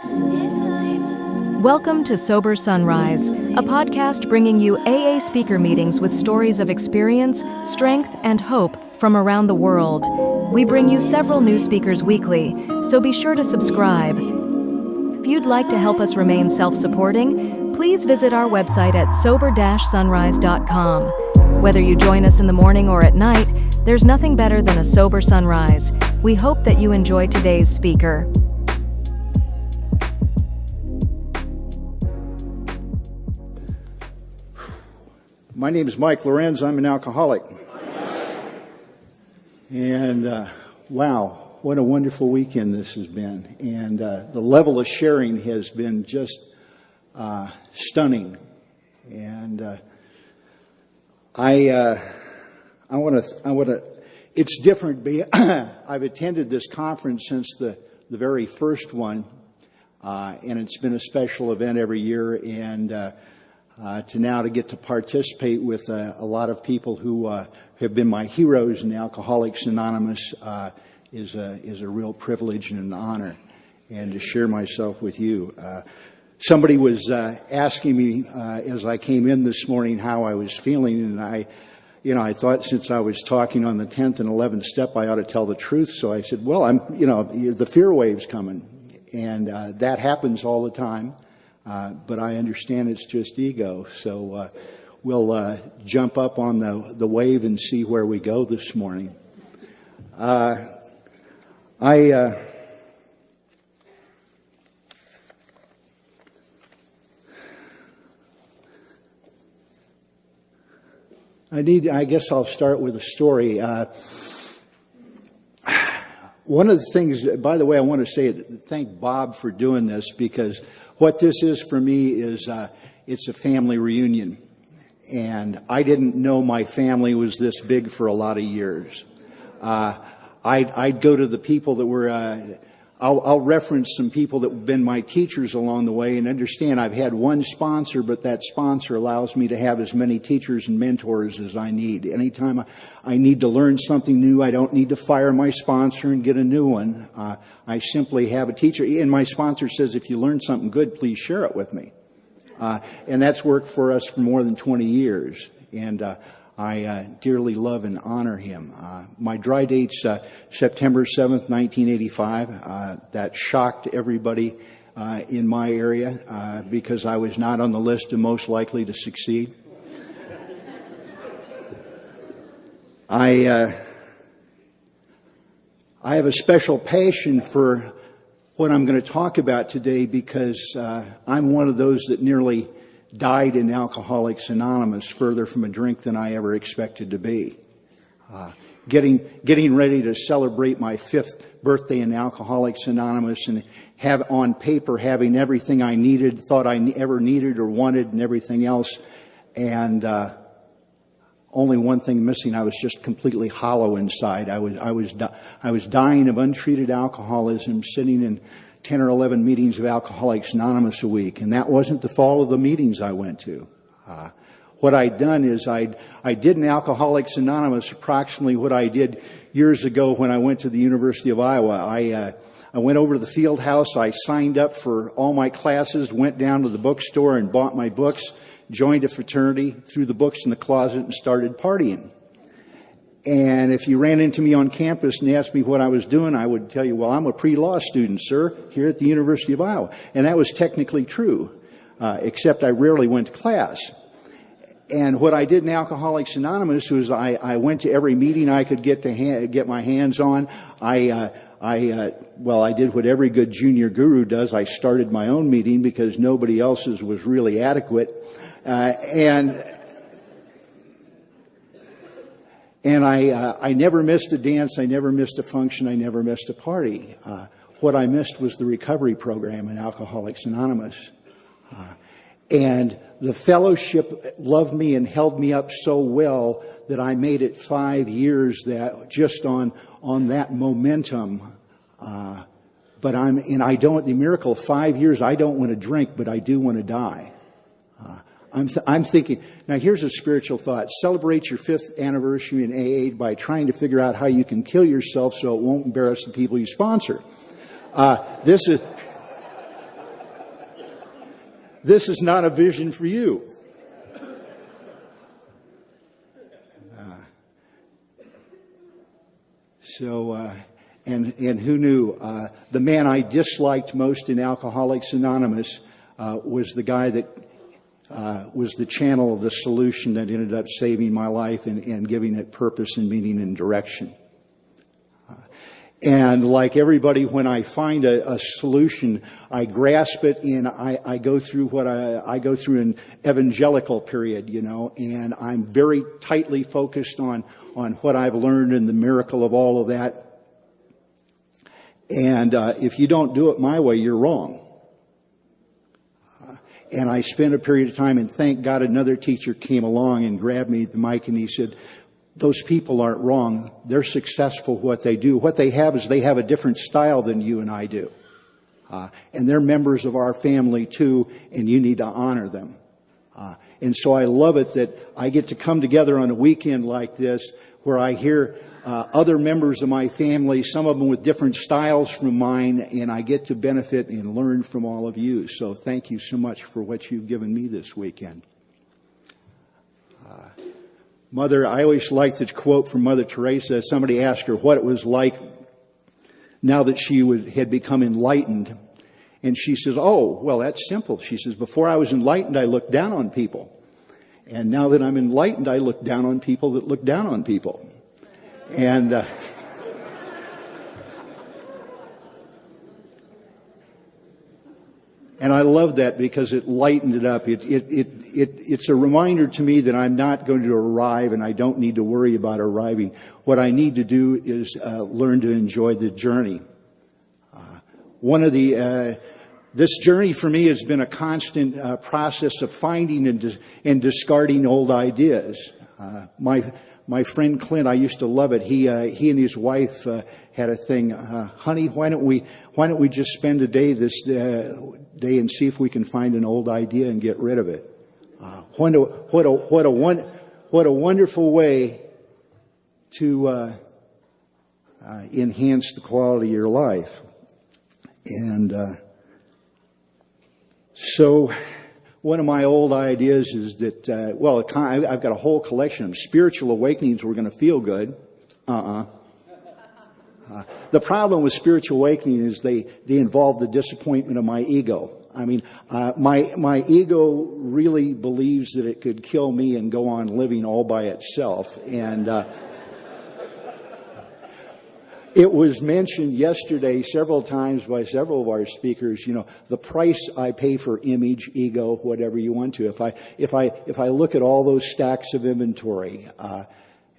Welcome to Sober Sunrise, a podcast bringing you AA speaker meetings with stories of experience, strength, and hope from around the world. We bring you several new speakers weekly, so be sure to subscribe. If you'd like to help us remain self-supporting, please visit our website at sober-sunrise.com. Whether you join us in the morning or at night, there's nothing better than a sober sunrise. We hope that you enjoy today's speaker. My name is Mike Lorenz. I'm an alcoholic. And wow, what a wonderful weekend this has been. And the level of sharing has been just stunning. And I want to. It's different. I've attended this conference since the very first one, and it's been a special event every year. And to get to participate with a lot of people who have been my heroes in Alcoholics Anonymous is a real privilege and an honor, and to share myself with you. Somebody was asking me as I came in this morning how I was feeling, and I thought since I was talking on the 10th and 11th step, I ought to tell the truth. So I said, well, the fear wave's coming, and that happens all the time. But I understand it's just ego. So we'll jump up on the wave and see where we go this morning. I guess I'll start with a story. One of the things, by the way, I want to thank Bob for doing this, because what this is for me is it's a family reunion. And I didn't know my family was this big for a lot of years. I'd go to the people that were, I'll reference some people that have been my teachers along the way, and understand I've had one sponsor, but that sponsor allows me to have as many teachers and mentors as I need. Anytime I need to learn something new, I don't need to fire my sponsor and get a new one. I simply have a teacher, and my sponsor says, if you learn something good, please share it with me. And that's worked for us for more than 20 years. And I dearly love and honor him. My dry date's September 7th, 1985. That shocked everybody in my area because I was not on the list of most likely to succeed. I have a special passion for what I'm going to talk about today, because I'm one of those that nearly died in Alcoholics Anonymous, further from a drink than I ever expected to be. Getting ready to celebrate my 5th birthday in Alcoholics Anonymous, and have on paper having everything I needed, thought I ever needed or wanted, and everything else, and only one thing missing. I was just completely hollow inside. I was dying of untreated alcoholism, sitting in 10 or 11 meetings of Alcoholics Anonymous a week. And that wasn't the fault of the meetings I went to. What I'd done is I did in Alcoholics Anonymous approximately what I did years ago when I went to the University of Iowa. I went over to the field house. I signed up for all my classes, went down to the bookstore and bought my books, joined a fraternity, threw the books in the closet, and started partying. And if you ran into me on campus and asked me what I was doing, I would tell you, well, I'm a pre-law student, sir, here at the University of Iowa. And that was technically true, except I rarely went to class. And what I did in Alcoholics Anonymous was I went to every meeting I could get my hands on. I did what every good junior guru does. I started my own meeting because nobody else's was really adequate. And I never missed a dance, I never missed a function, I never missed a party. What I missed was the recovery program in Alcoholics Anonymous. And the fellowship loved me and held me up so well that I made it 5 years that just on that momentum. The miracle, 5 years, I don't want to drink, but I do want to die. I'm thinking, now here's a spiritual thought. Celebrate your 5th anniversary in AA by trying to figure out how you can kill yourself so it won't embarrass the people you sponsor. This this is not a vision for you. And who knew? The man I disliked most in Alcoholics Anonymous was the guy that was the channel of the solution that ended up saving my life and giving it purpose and meaning and direction. And like everybody, when I find a solution, I grasp it and I go through what I go through an evangelical period, and I'm very tightly focused on what I've learned and the miracle of all of that. And if you don't do it my way, you're wrong. And I spent a period of time, and thank God another teacher came along and grabbed me at the mic and he said, those people aren't wrong. They're successful what they do. What they have is they have a different style than you and I do. And they're members of our family too, and you need to honor them. And so I love it that I get to come together on a weekend like this where I hear other members of my family, some of them with different styles from mine, and I get to benefit and learn from all of you. So thank you so much for what you've given me this weekend. Mother, I always liked the quote from Mother Teresa. Somebody asked her what it was like now that she had become enlightened. And she says, oh, well, that's simple. She says, before I was enlightened, I looked down on people. And now that I'm enlightened, I look down on people that look down on people. And I love that because it lightened it up. It's a reminder to me that I'm not going to arrive and I don't need to worry about arriving. What I need to do is learn to enjoy the journey. This journey for me has been a constant process of finding and discarding old ideas. My friend Clint, I used to love it. He and his wife had a thing. Honey, why don't we just spend a day this day and see if we can find an old idea and get rid of it? What a wonderful way to enhance the quality of your life. And so one of my old ideas is that, I've got a whole collection of spiritual awakenings. We're going to feel good. The problem with spiritual awakening is they involve the disappointment of my ego. I mean, my ego really believes that it could kill me and go on living all by itself. And it was mentioned yesterday several times by several of our speakers, the price I pay for image, ego, whatever you want to. If I look at all those stacks of inventory,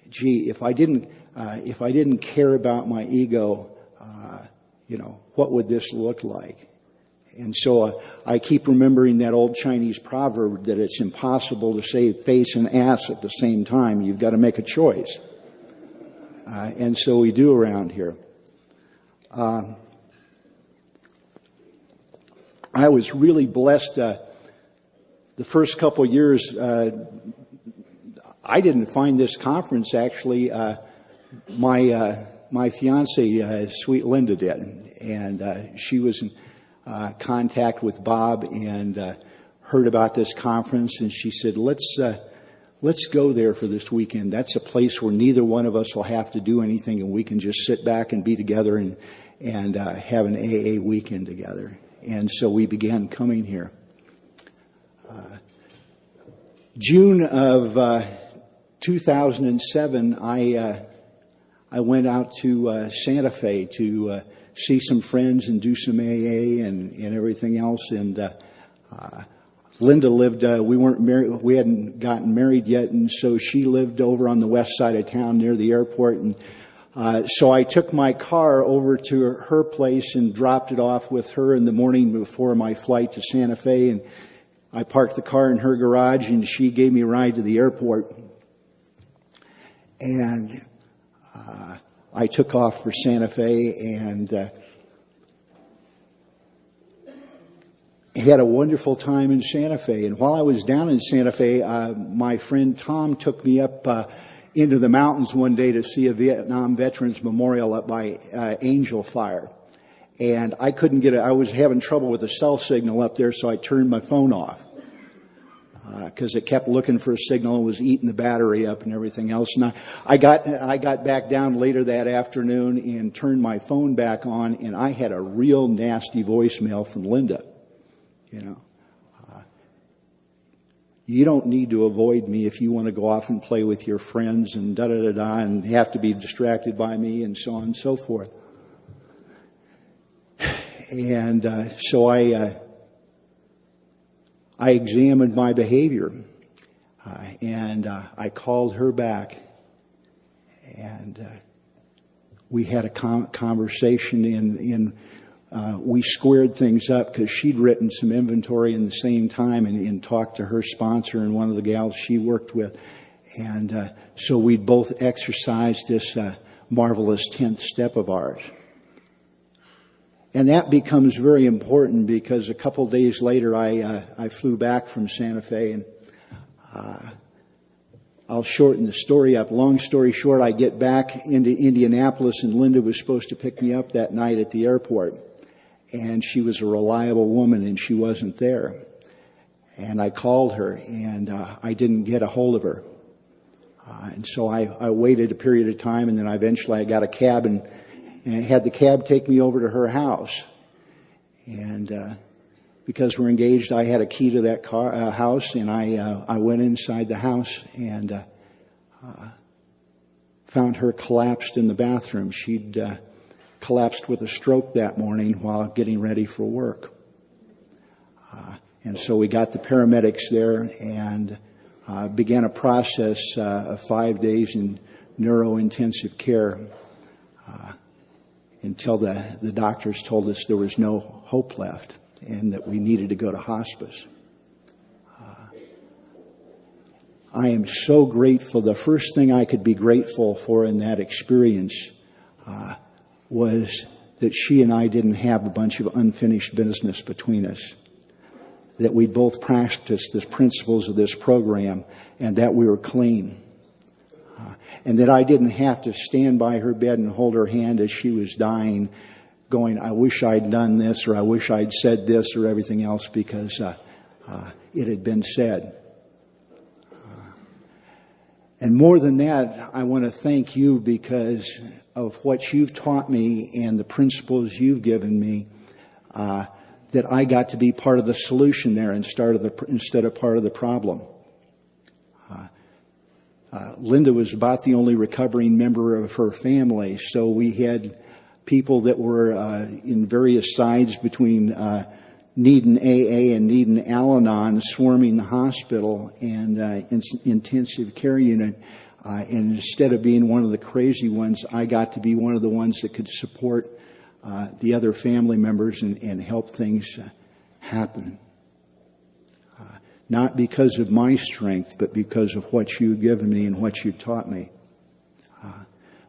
if I didn't care about my ego, what would this look like? And so I keep remembering that old Chinese proverb that it's impossible to save face and ass at the same time. You've got to make a choice. And so we do around here. I was really blessed. The first couple years, I didn't find this conference actually. My fiance, Sweet Linda, did, and she was in contact with Bob and heard about this conference, and she said, Let's go there for this weekend. That's a place where neither one of us will have to do anything, and we can just sit back and be together and have an AA weekend together. And so we began coming here. June of 2007, I went out to Santa Fe to see some friends and do some AA and everything else. And Linda lived, we weren't married, we hadn't gotten married yet, and so she lived over on the west side of town near the airport. And so I took my car over to her place and dropped it off with her in the morning before my flight to Santa Fe. And I parked the car in her garage, and she gave me a ride to the airport. And I took off for Santa Fe and had a wonderful time in Santa Fe. And while I was down in Santa Fe, my friend Tom took me up into the mountains one day to see a Vietnam Veterans Memorial up by Angel Fire. And I couldn't get it. I was having trouble with the cell signal up there, so I turned my phone off. Because it kept looking for a signal and was eating the battery up and everything else. And I got back down later that afternoon and turned my phone back on, and I had a real nasty voicemail from Linda. You don't need to avoid me if you want to go off and play with your friends and da-da-da-da and have to be distracted by me and so on and so forth. And so I examined my behavior, and I called her back, and we had a conversation, and we squared things up because she'd written some inventory in the same time and talked to her sponsor and one of the gals she worked with. And so we'd both exercised this marvelous 10th step of ours. And that becomes very important because a couple days later I flew back from Santa Fe, and I'll shorten the story up. Long story short, I get back into Indianapolis, and Linda was supposed to pick me up that night at the airport. And she was a reliable woman, and she wasn't there. And I called her, and I didn't get a hold of her. And so I waited a period of time, and then eventually I got a cab and had the cab take me over to her house. And because we're engaged, I had a key to that house, and I went inside the house and found her collapsed in the bathroom. She'd collapsed with a stroke that morning while getting ready for work. And so we got the paramedics there and began a process of 5 days in neuro-intensive care until the doctors told us there was no hope left and that we needed to go to hospice. I am so grateful. The first thing I could be grateful for in that experience was that she and I didn't have a bunch of unfinished business between us. That we both practiced the principles of this program and that we were clean. And that I didn't have to stand by her bed and hold her hand as she was dying going, I wish I'd done this, or I wish I'd said this, or everything else, because it had been said. And more than that, I want to thank you because of what you've taught me and the principles you've given me, that I got to be part of the solution there instead of part of the problem. Linda was about the only recovering member of her family, so we had people that were in various sides between needing AA and needing Al-Anon swarming the hospital and intensive care unit. And instead of being one of the crazy ones, I got to be one of the ones that could support the other family members and help things happen. Not because of my strength, but because of what you've given me and what you've taught me.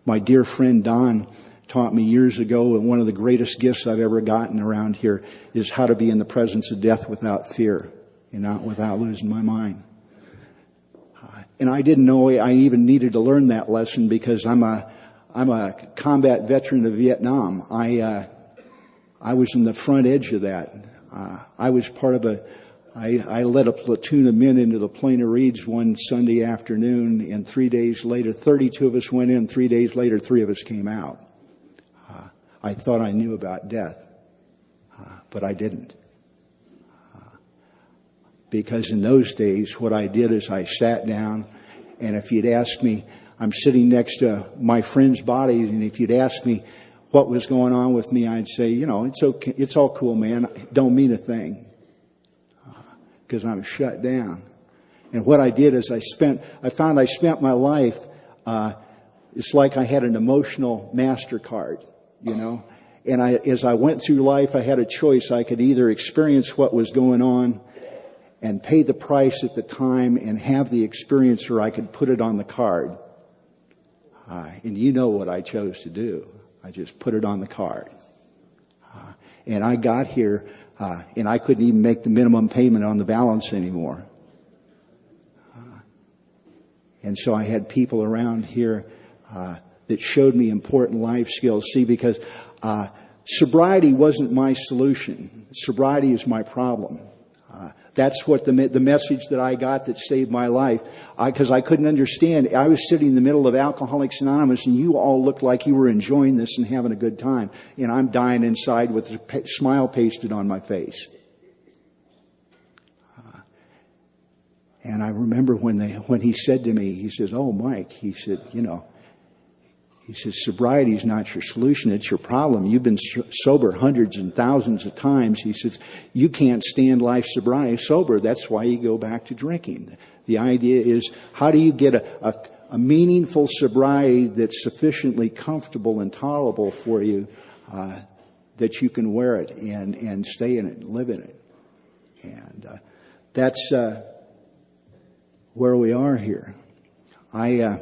My dear friend Don taught me years ago that one of the greatest gifts I've ever gotten around here is how to be in the presence of death without fear and not without losing my mind. And I didn't know I even needed to learn that lesson because I'm a combat veteran of Vietnam. I was in the front edge of that. I was part of I led a platoon of men into the Plain of Reeds one Sunday afternoon, and 3 days later, 32 of us went in. 3 days later, 3 of us came out. I thought I knew about death, but I didn't. Because in those days, what I did is I sat down, and if you'd asked me, I'm sitting next to my friend's body, and if you'd asked me what was going on with me, I'd say, it's okay, it's all cool, man. Don't mean a thing. Because I'm shut down. And what I did is I found I spent my life, it's like I had an emotional MasterCard, And as I went through life, I had a choice. I could either experience what was going on and pay the price at the time and have the experience, or I could put it on the card. And you know what I chose to do. I just put it on the card. And I got here, and I couldn't even make the minimum payment on the balance anymore. And so I had people around here that showed me important life skills. See, because Sobriety wasn't my solution. Sobriety is my problem. That's what the message that I got that saved my life. Because I couldn't understand. I was sitting in the middle of Alcoholics Anonymous, and you all looked like you were enjoying this and having a good time. And I'm dying inside with a smile pasted on my face. And I remember when he said to me, he says, "Oh, Mike," he said, he says, "sobriety is not your solution, it's your problem. You've been sober hundreds and thousands of times." He says, "You can't stand life sober. That's why you go back to drinking." The idea is, how do you get a meaningful sobriety that's sufficiently comfortable and tolerable for you, that you can wear it and stay in it and live in it? And that's where we are here. I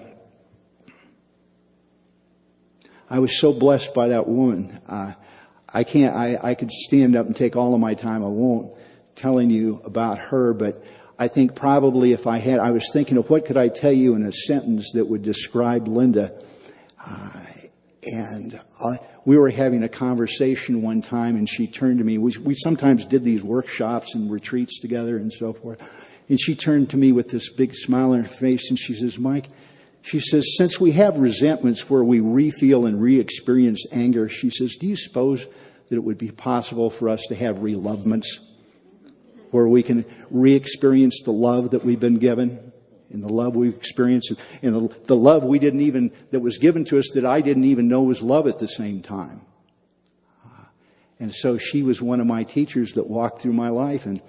was so blessed by that woman. I could stand up and take all of my time. I won't, telling you about her, but I think probably if I was thinking of what could I tell you in a sentence that would describe Linda. We were having a conversation one time, and she turned to me. We sometimes did these workshops and retreats together and so forth. And she turned to me with this big smile on her face, and she says, "Mike," she says, "since we have resentments where we re-feel and re-experience anger," she says, "do you suppose that it would be possible for us to have re-lovements where we can re-experience the love that we've been given and the love we've experienced and the love that was given to us that I didn't even know was love at the same time?" And so she was one of my teachers that walked through my life, and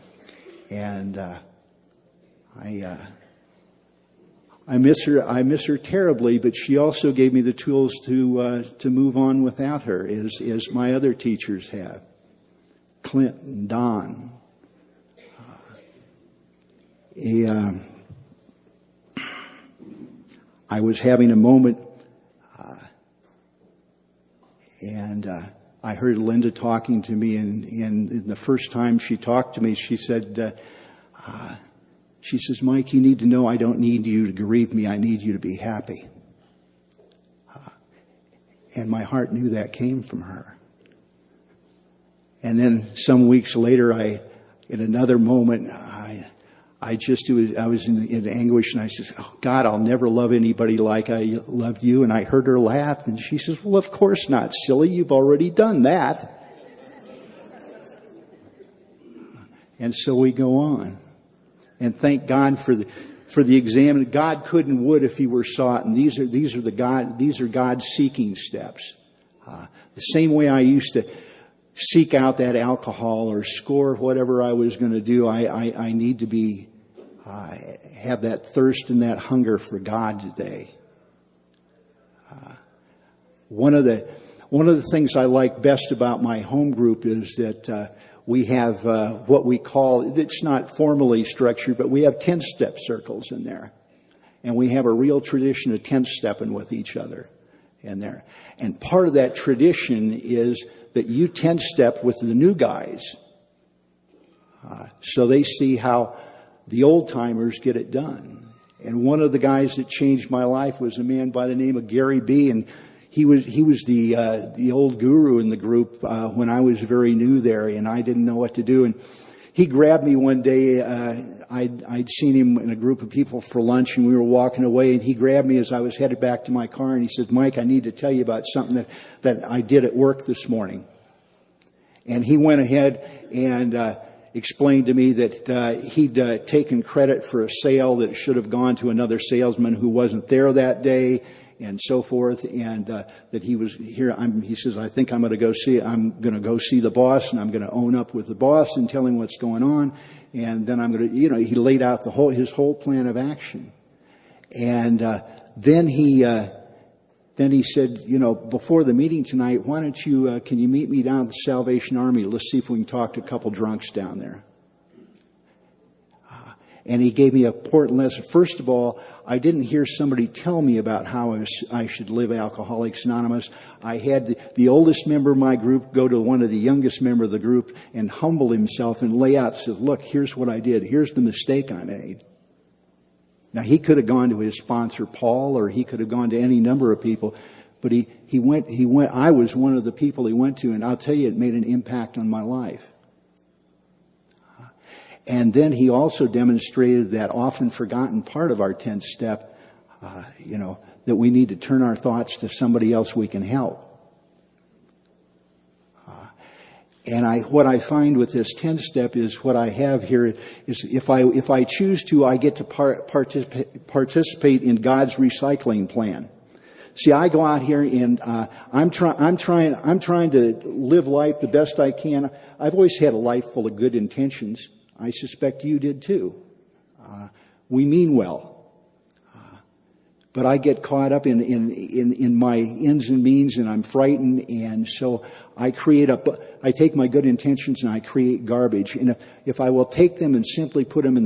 I miss her. I miss her terribly, but she also gave me the tools to move on without her, as my other teachers have, Clint and Don. I was having a moment, and I heard Linda talking to me, and the first time she talked to me, she said, she says, "Mike, you need to know I don't need you to grieve me. I need you to be happy." And my heart knew that came from her. And then some weeks later, in another moment, I was in anguish, and I said, "Oh God, I'll never love anybody like I loved you." And I heard her laugh, and she says, "Well, of course not, silly. You've already done that." And so we go on. And thank God for the exam. God could and would if He were sought. And these are God's seeking steps. The same way I used to seek out that alcohol or score whatever I was going to do, I need to have that thirst and that hunger for God today. One of the things I like best about my home group is that we have what we call, it's not formally structured, but we have 10-step circles in there. And we have a real tradition of 10-stepping with each other in there. And part of that tradition is that you 10-step with the new guys. So they see how the old-timers get it done. And one of the guys that changed my life was a man by the name of Gary B. And he was the old guru in the group when I was very new there, and I didn't know what to do. And he grabbed me one day. I'd seen him in a group of people for lunch, and we were walking away. And he grabbed me as I was headed back to my car, and he said, "Mike, I need to tell you about something that I did at work this morning." And he went ahead and explained to me that he'd taken credit for a sale that should have gone to another salesman who wasn't there that day, and so forth, and that he was here. He says, "I think I'm going to go see the boss, and I'm going to own up with the boss and tell him what's going on, and then I'm going to," he laid out his whole plan of action, and then he said, "Before the meeting tonight, can you meet me down at the Salvation Army? Let's see if we can talk to a couple drunks down there." And he gave me a important lesson. First of all, I didn't hear somebody tell me about how I should live Alcoholics Anonymous. I had the oldest member of my group go to one of the youngest member of the group and humble himself and lay out, says, "Look, here's what I did. Here's the mistake I made." Now, he could have gone to his sponsor, Paul, or he could have gone to any number of people. But he went, I was one of the people he went to, and I'll tell you, it made an impact on my life. And then he also demonstrated that often forgotten part of our 10th step, that we need to turn our thoughts to somebody else we can help. And what I find with this 10th step is what I have here is if I choose to, I get to participate in God's recycling plan. See, I go out here and I'm trying to live life the best I can. I've always had a life full of good intentions. I suspect you did too. We mean well. But I get caught up in my ends and means, and I'm frightened, and so I take my good intentions and I create garbage. And if I will take them and simply put them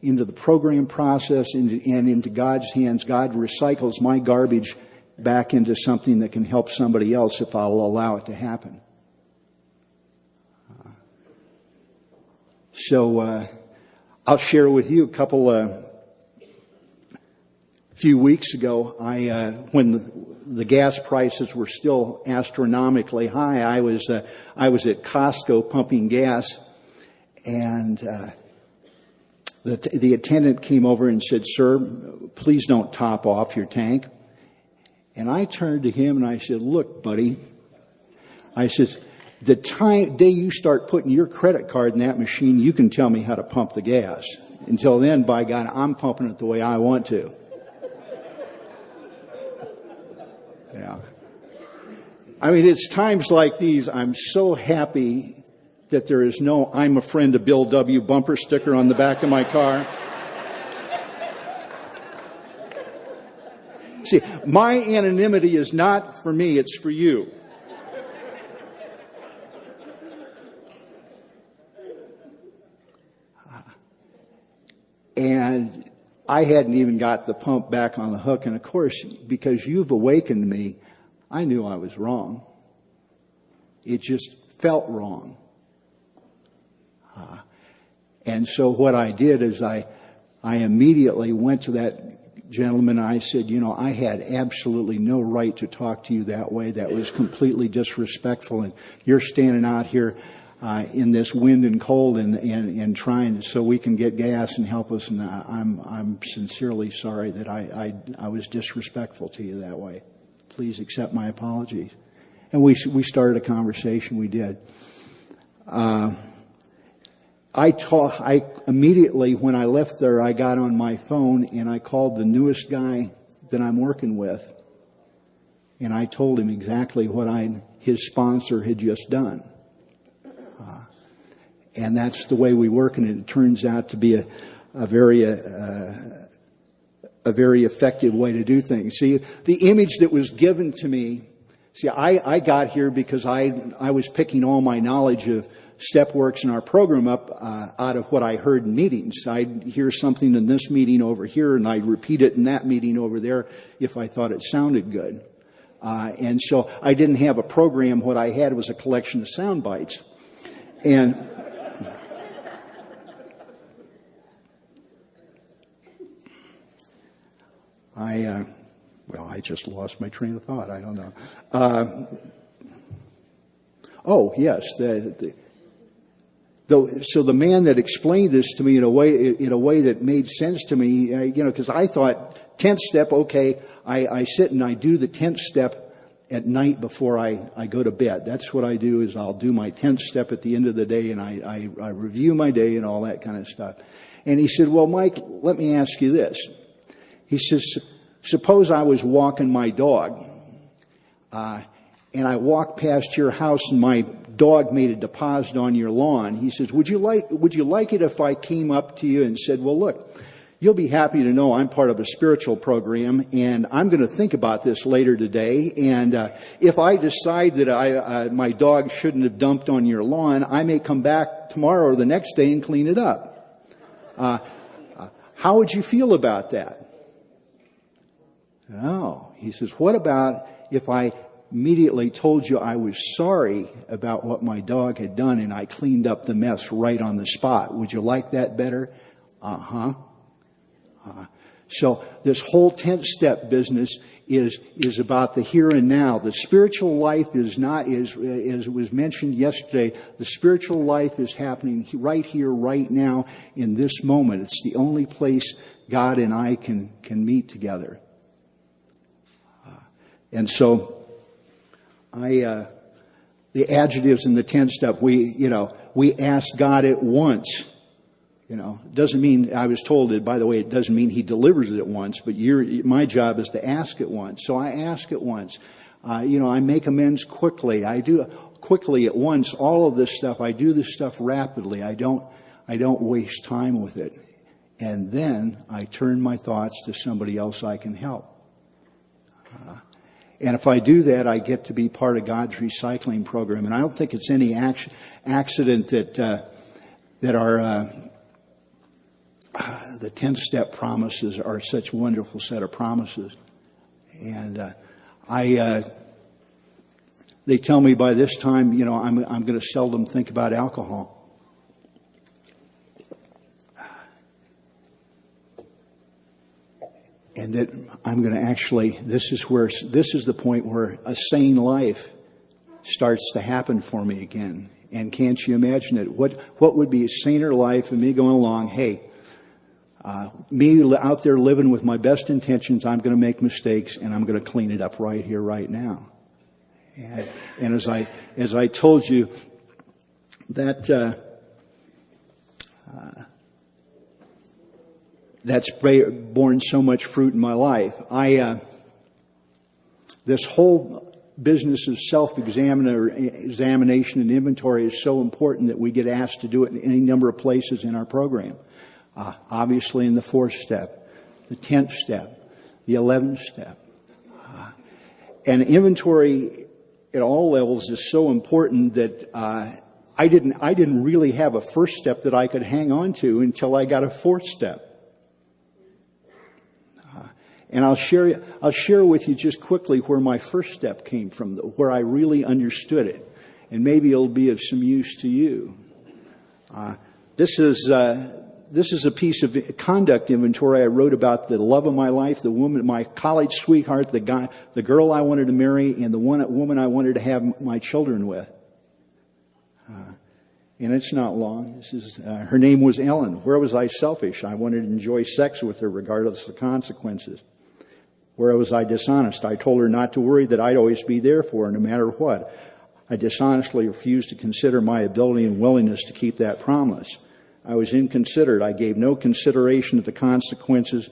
into the program process and into God's hands, God recycles my garbage back into something that can help somebody else if I'll allow it to happen. So I'll share with you a few weeks ago, when the gas prices were still astronomically high, I was at Costco pumping gas, and the attendant came over and said, "Sir, please don't top off your tank." And I turned to him and I said, "Look, buddy," I said, "the day you start putting your credit card in that machine, you can tell me how to pump the gas. Until then, by God, I'm pumping it the way I want to." Yeah. I mean, it's times like these, I'm so happy that there is no "I'm a friend of Bill W." bumper sticker on the back of my car. See, my anonymity is not for me, it's for you. And I hadn't even got the pump back on the hook. And of course, because you've awakened me, I knew I was wrong. It just felt wrong. And so what I did is I immediately went to that gentleman and I said, I had absolutely no right to talk to you that way. That was completely disrespectful. And you're standing out here in this wind and cold and trying so we can get gas and help us. And I'm sincerely sorry that I was disrespectful to you that way. Please accept my apologies. And we started a conversation. We did. I immediately, when I left there, I got on my phone and I called the newest guy that I'm working with. And I told him exactly what his sponsor had just done. And that's the way we work, and it turns out to be a very effective way to do things. See, the image that was given to me, I got here because I was picking all my knowledge of StepWorks and our program up out of what I heard in meetings. I'd hear something in this meeting over here, and I'd repeat it in that meeting over there if I thought it sounded good. And so I didn't have a program. What I had was a collection of sound bites. And I just lost my train of thought. I don't know. Oh, yes. So the man that explained this to me in a way that made sense to me, because I thought 10th step, okay, I sit and I do the 10th step at night before I go to bed. That's what I do, is I'll do my 10th step at the end of the day, and I review my day and all that kind of stuff. And he said, "Well, Mike, let me ask you this." He says, "Suppose I was walking my dog, and I walked past your house and my dog made a deposit on your lawn." He says, would you like it if I came up to you and said, "Well, look, you'll be happy to know I'm part of a spiritual program, and I'm going to think about this later today. And if I decide that my dog shouldn't have dumped on your lawn, I may come back tomorrow or the next day and clean it up. How would you feel about that?" "Oh," he says, "what about if I immediately told you I was sorry about what my dog had done and I cleaned up the mess right on the spot? Would you like that better?" So this whole 10th step business is about the here and now. The spiritual life is not, as was mentioned yesterday, the spiritual life is happening right here, right now, in this moment. It's the only place God and I can meet together. And so, the adjectives in the 10th step, we ask God at once. Doesn't mean, I was told it, by the way, it doesn't mean He delivers it at once, but my job is to ask it once. So I ask it once. I make amends quickly. I do quickly at once all of this stuff. I do this stuff rapidly. I don't waste time with it. And then I turn my thoughts to somebody else I can help. And if I do that, I get to be part of God's recycling program. And I don't think it's any accident that our the 10th step promises are such a wonderful set of promises. And they tell me by this time, I'm going to seldom think about alcohol. And that I'm going to actually, this is the point where a sane life starts to happen for me again. And can't you imagine it? What would be a saner life of me going along, hey, me out there living with my best intentions, I'm going to make mistakes and I'm going to clean it up right here, right now. And as I told you, that's borne so much fruit in my life. This whole business of self-examination and inventory is so important that we get asked to do it in any number of places in our program. Obviously in the 4th step, the 10th step, the 11th step. And inventory at all levels is so important that I didn't really have a 1st step that I could hang on to until I got a 4th step. And I'll share with you just quickly where my 1st step came from, where I really understood it. And maybe it'll be of some use to you. This is a piece of conduct inventory I wrote about the love of my life, the woman, my college sweetheart, the girl I wanted to marry, and the woman I wanted to have my children with. And it's not long. Her name was Ellen. Where was I selfish? I wanted to enjoy sex with her regardless of the consequences. Where was I dishonest? I told her not to worry, that I'd always be there for her no matter what. I dishonestly refused to consider my ability and willingness to keep that promise. I was inconsiderate. I gave no consideration to the consequences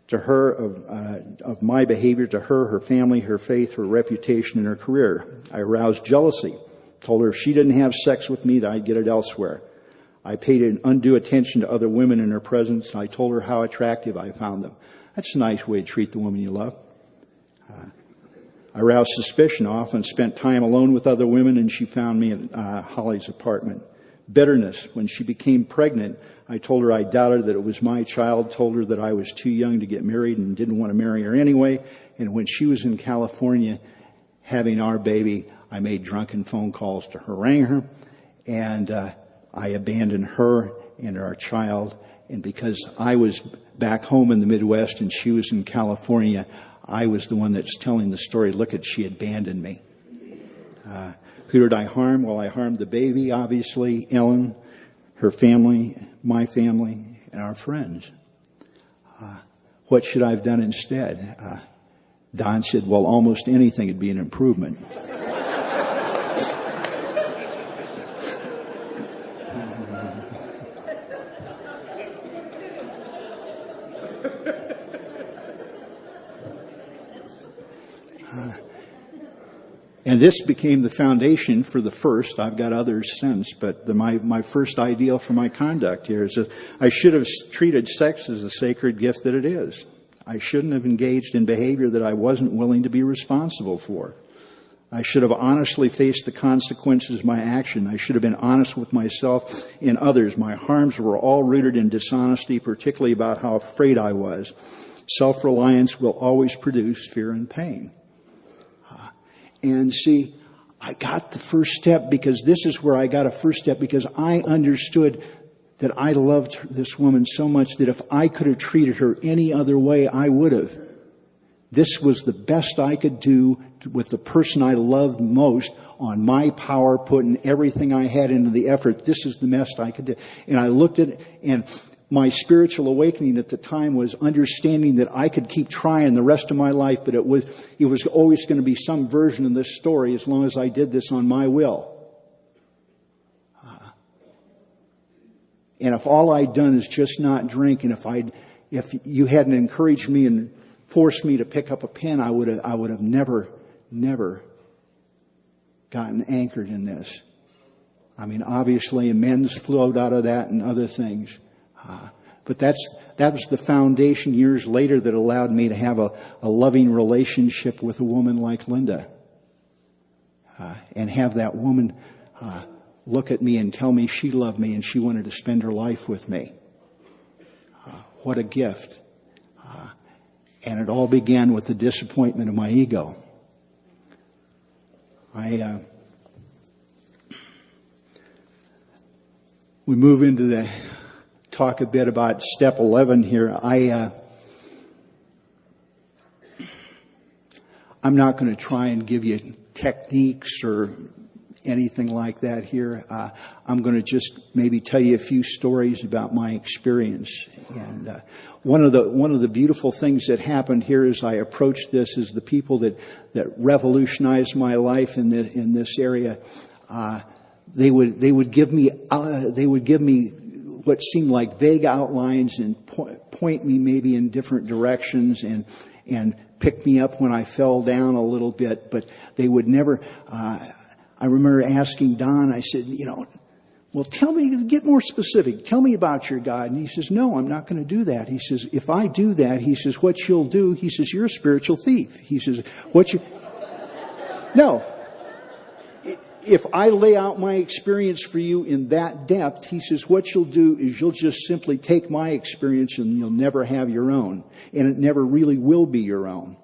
to her of my behavior to her, her family, her faith, her reputation, and her career. I aroused jealousy. Told her if she didn't have sex with me, that I'd get it elsewhere. I paid an undue attention to other women in her presence. I told her how attractive I found them. That's a nice way to treat the woman you love. I aroused suspicion. I often spent time alone with other women, and she found me at Holly's apartment. Bitterness. When she became pregnant, I told her I doubted that it was my child, told her that I was too young to get married and didn't want to marry her anyway. And when she was in California having our baby, I made drunken phone calls to harangue her, and I abandoned her and our child. And because I was back home in the Midwest and she was in California, I was the one that's telling the story. Look at, she abandoned me. Who did I harm? Well, I harmed the baby, obviously, Ellen, her family, my family, and our friends. What should I have done instead? Don said, well, almost anything would be an improvement. And this became the foundation for the first. I've got others since, but my first ideal for my conduct here is that I should have treated sex as a sacred gift that it is. I shouldn't have engaged in behavior that I wasn't willing to be responsible for. I should have honestly faced the consequences of my action. I should have been honest with myself and others. My harms were all rooted in dishonesty, particularly about how afraid I was. Self-reliance will always produce fear and pain. And see, I got the first step because this is where I got a first step because I understood that I loved this woman so much that if I could have treated her any other way, I would have. This was the best I could do with the person I loved most on my power, putting everything I had into the effort. This is the best I could do. And I looked at it, and my spiritual awakening at the time was understanding that I could keep trying the rest of my life, but it was always going to be some version of this story as long as I did this on my will. And if all I'd done is just not drink, and if you hadn't encouraged me and forced me to pick up a pen, I would have never gotten anchored in this. I mean, obviously amends flowed out of that and other things. But that was the foundation years later that allowed me to have a loving relationship with a woman like Linda. And have that woman look at me and tell me she loved me and she wanted to spend her life with me. What a gift. And it all began with the disappointment of my ego. We move into talk a bit about step 11 here. I'm not going to try and give you techniques or anything like that here. I'm going to just maybe tell you a few stories about my experience. And one of the beautiful things that happened here as I approached this is the people that revolutionized my life in this area. They would give me what seemed like vague outlines and point me maybe in different directions and pick me up when I fell down a little bit, but they would never. I remember asking Don, I said, well, tell me, get more specific. Tell me about your God. And he says, no, I'm not going to do that. He says, if I do that, he says, what you'll do, he says, you're a spiritual thief. He says, no. If I lay out my experience for you in that depth, he says, what you'll do is you'll just simply take my experience and you'll never have your own. And it never really will be your own.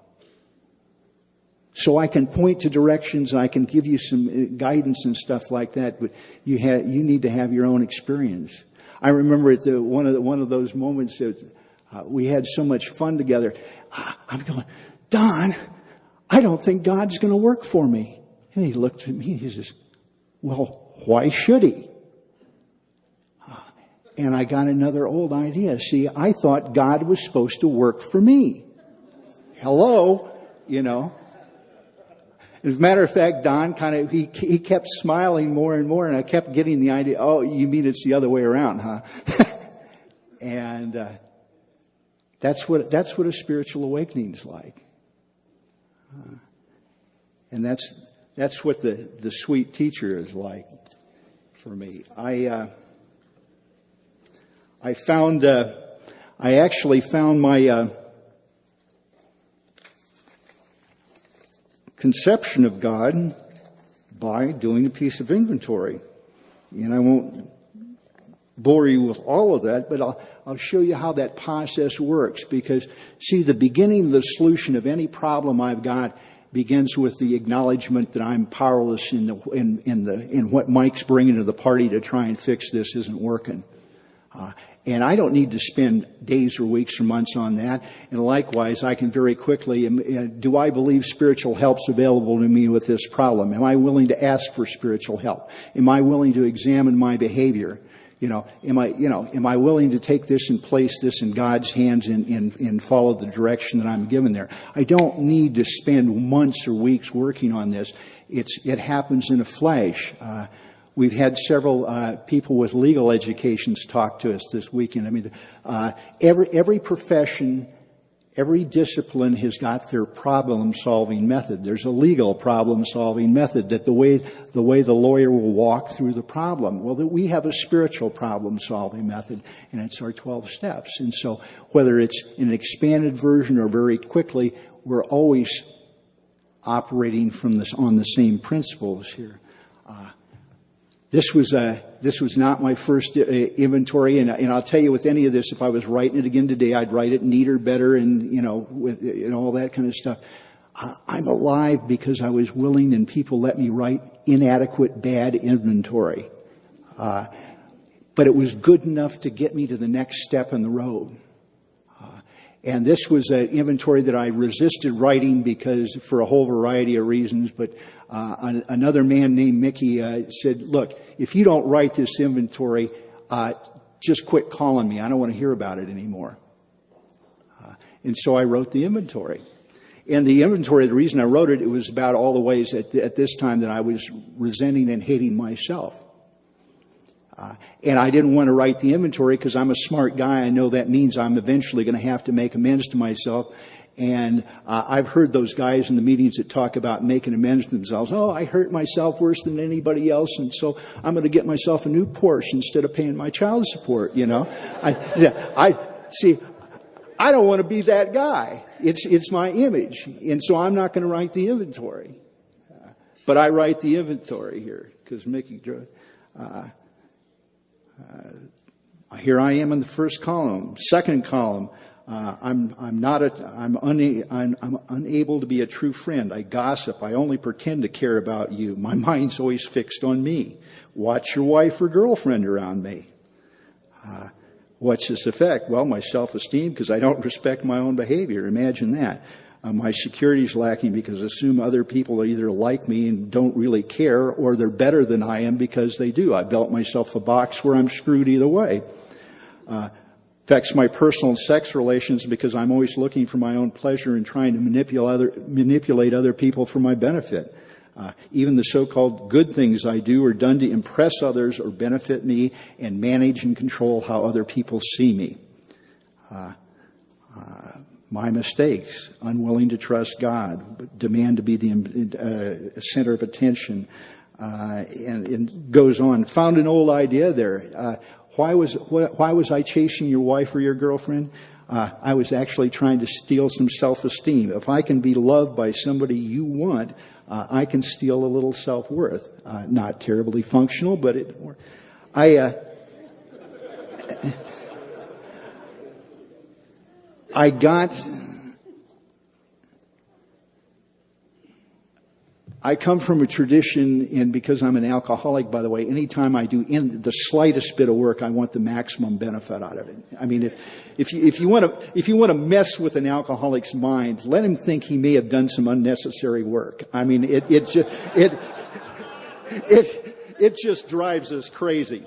So I can point to directions, I can give you some guidance and stuff like that, but you need to have your own experience. I remember at one of those moments that we had so much fun together. I'm going, Don, I don't think God's going to work for me. And he looked at me and he says, well, why should he? And I got another old idea. See, I thought God was supposed to work for me. Hello, As a matter of fact, Don he kept smiling more and more, and I kept getting the idea, oh, you mean it's the other way around, huh? And that's what a spiritual awakening is like. And that's what the sweet teacher is like for me. I actually found my conception of God by doing a piece of inventory. And I won't bore you with all of that, but I'll show you how that process works. Because, see, the beginning, the solution of any problem I've got begins with the acknowledgement that I'm powerless in what Mike's bringing to the party to try and fix this isn't working. And I don't need to spend days or weeks or months on that. And likewise, I can very quickly, do I believe spiritual help's available to me with this problem? Am I willing to ask for spiritual help? Am I willing to examine my behavior? Am I willing to take this and place this in God's hands and follow the direction that I'm given there? I don't need to spend months or weeks working on this. It happens in a flash. We've had several people with legal educations talk to us this weekend. I mean, every profession, every discipline has got their problem-solving method. There's a legal problem-solving method that the way the lawyer will walk through the problem. Well, that we have a spiritual problem-solving method, and it's our 12 steps. And so, whether it's in an expanded version or very quickly, we're always operating on the same principles here. This was not my first inventory, and I'll tell you, with any of this, if I was writing it again today, I'd write it neater, better, and all that kind of stuff. I'm alive because I was willing, and people let me write inadequate, bad inventory. but it was good enough to get me to the next step in the road. And this was an inventory that I resisted writing because for a whole variety of reasons. But another man named Mickey said, look, if you don't write this inventory, just quit calling me. I don't want to hear about it anymore. And so I wrote the inventory. And the inventory, the reason I wrote it, it was about all the ways at this time that I was resenting and hating myself. And I didn't want to write the inventory because I'm a smart guy. I know that means I'm eventually going to have to make amends to myself. And I've heard those guys in the meetings that talk about making amends to themselves. Oh, I hurt myself worse than anybody else, and so I'm going to get myself a new Porsche instead of paying my child support, you know. I don't want to be that guy. It's my image. And so I'm not going to write the inventory. But I write the inventory here because Mickey drew. Here I am in the first column. Second column, I'm unable to be a true friend. I gossip. I only pretend to care about you. My mind's always fixed on me. Watch your wife or girlfriend around me. What's this effect? Well, my self-esteem, because I don't respect my own behavior. Imagine that. My security's lacking because I assume other people either like me and don't really care, or they're better than I am because they do. I built myself a box where I'm screwed either way. Affects my personal and sex relations because I'm always looking for my own pleasure and trying to manipulate other people for my benefit. Even the so-called good things I do are done to impress others or benefit me and manage and control how other people see me. My mistakes, unwilling to trust God, demand to be the center of attention, and goes on. Found an old idea there. Why was I chasing your wife or your girlfriend? I was actually trying to steal some self-esteem. If I can be loved by somebody you want, I can steal a little self-worth. Not terribly functional, but I come from a tradition, and because I'm an alcoholic, by the way, anytime I do the slightest bit of work, I want the maximum benefit out of it. I mean, if you want to mess with an alcoholic's mind, let him think he may have done some unnecessary work. I mean, it just drives us crazy.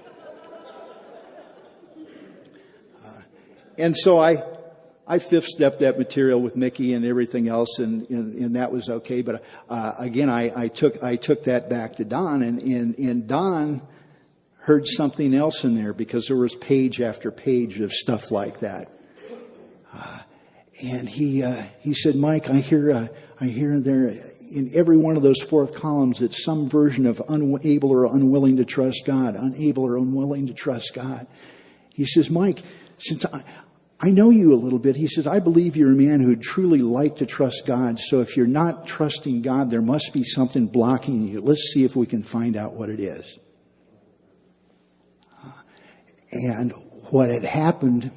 And so I fifth-stepped that material with Mickey and everything else, and that was okay. But again, I took that back to Don, and Don heard something else in there because there was page after page of stuff like that. And he said, Mike, I hear there in every one of those fourth columns, it's some version of unable or unwilling to trust God, unable or unwilling to trust God. He says, Mike, since I know you a little bit. He says, I believe you're a man who'd truly like to trust God. So if you're not trusting God, there must be something blocking you. Let's see if we can find out what it is. And what had happened,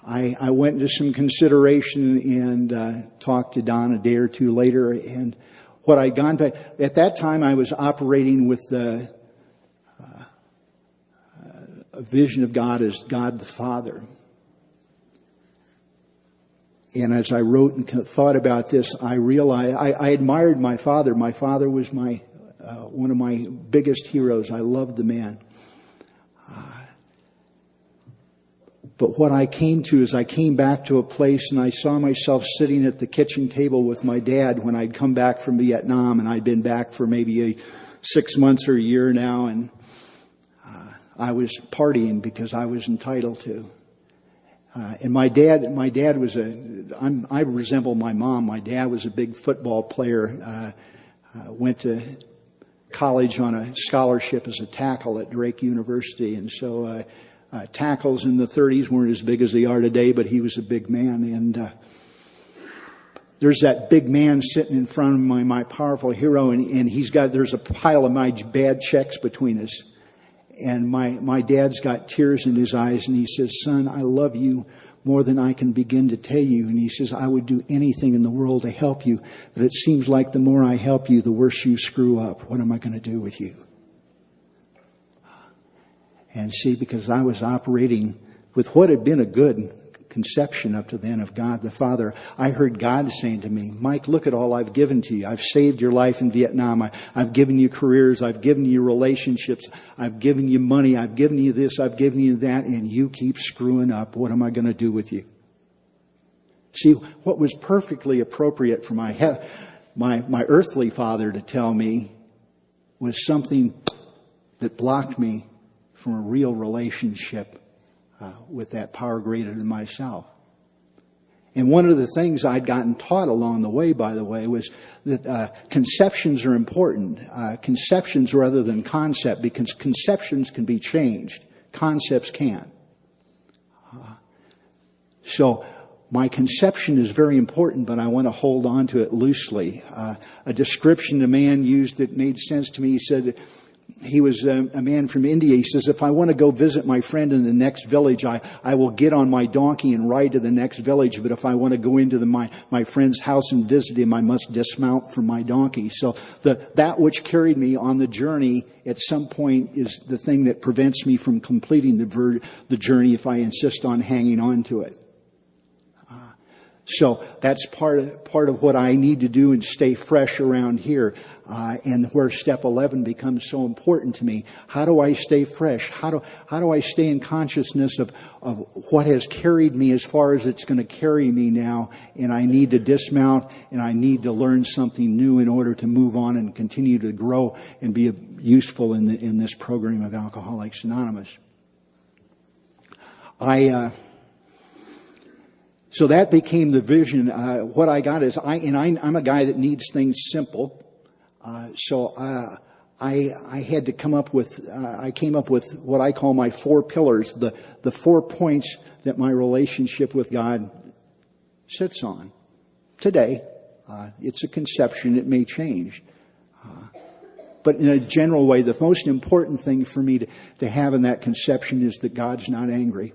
I went into some consideration and talked to Don a day or two later. And what I'd gone back, at that time I was operating with a vision of God as God the Father. And as I wrote and thought about this, I realized I admired my father. My father was one of my biggest heroes. I loved the man. But what I came to is I came back to a place and I saw myself sitting at the kitchen table with my dad when I'd come back from Vietnam, and I'd been back for maybe 6 months or a year now, and I was partying because I was entitled to. And my dad was I resemble my mom. My dad was a big football player, went to college on a scholarship as a tackle at Drake University. And so, tackles in the 30s weren't as big as they are today, but he was a big man. And, there's that big man sitting in front of my powerful hero, and there's a pile of my bad checks between us. And my dad's got tears in his eyes, and he says, son, I love you more than I can begin to tell you. And he says, I would do anything in the world to help you, but it seems like the more I help you, the worse you screw up. What am I going to do with you? And see, because I was operating with what had been a good conception up to then of God the Father, I heard God saying to me, Mike, look at all I've given to you. I've saved your life in Vietnam. I've given you careers. I've given you relationships. I've given you money. I've given you this. I've given you that. And you keep screwing up. What am I going to do with you? See, what was perfectly appropriate for my earthly father to tell me was something that blocked me from a real relationship with that power greater than myself. And one of the things I'd gotten taught along the way, by the way, was that conceptions are important. Conceptions rather than concept, because conceptions can be changed. Concepts can't. So my conception is very important, but I want to hold on to it loosely. A description a man used that made sense to me, he said, he was a man from India. He says, if I want to go visit my friend in the next village, I will get on my donkey and ride to the next village. But if I want to go into my friend's house and visit him, I must dismount from my donkey. So that which carried me on the journey at some point is the thing that prevents me from completing the journey if I insist on hanging on to it. So that's part of what I need to do and stay fresh around here. And where step 11 becomes so important to me. How do I stay fresh? How do I stay in consciousness of what has carried me as far as it's going to carry me now? And I need to dismount and I need to learn something new in order to move on and continue to grow and be useful in this program of Alcoholics Anonymous. So that became the vision. What I got is I'm a guy that needs things simple. So I had to come up with, I came up with what I call my 4 pillars, the 4 points that my relationship with God sits on. Today, it's a conception, it may change. But in a general way, the most important thing for me to have in that conception is that God's not angry.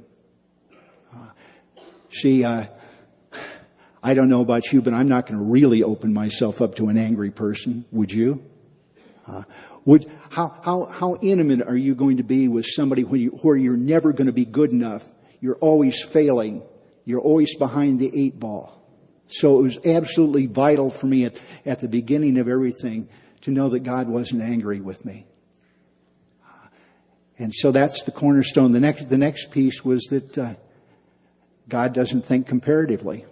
See, I don't know about you, but I'm not going to really open myself up to an angry person. Would you? How intimate are you going to be with somebody where you're never going to be good enough? You're always failing. You're always behind the 8 ball. So it was absolutely vital for me at the beginning of everything to know that God wasn't angry with me. And so that's the cornerstone. The next piece was that God doesn't think comparatively.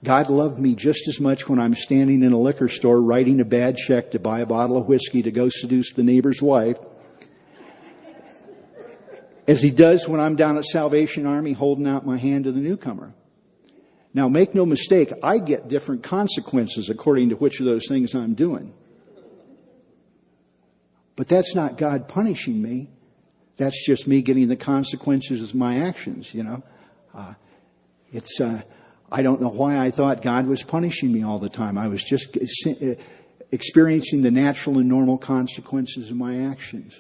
God loved me just as much when I'm standing in a liquor store writing a bad check to buy a bottle of whiskey to go seduce the neighbor's wife as He does when I'm down at Salvation Army holding out my hand to the newcomer. Now, make no mistake, I get different consequences according to which of those things I'm doing. But that's not God punishing me. That's just me getting the consequences of my actions, you know. I don't know why I thought God was punishing me all the time. I was just experiencing the natural and normal consequences of my actions.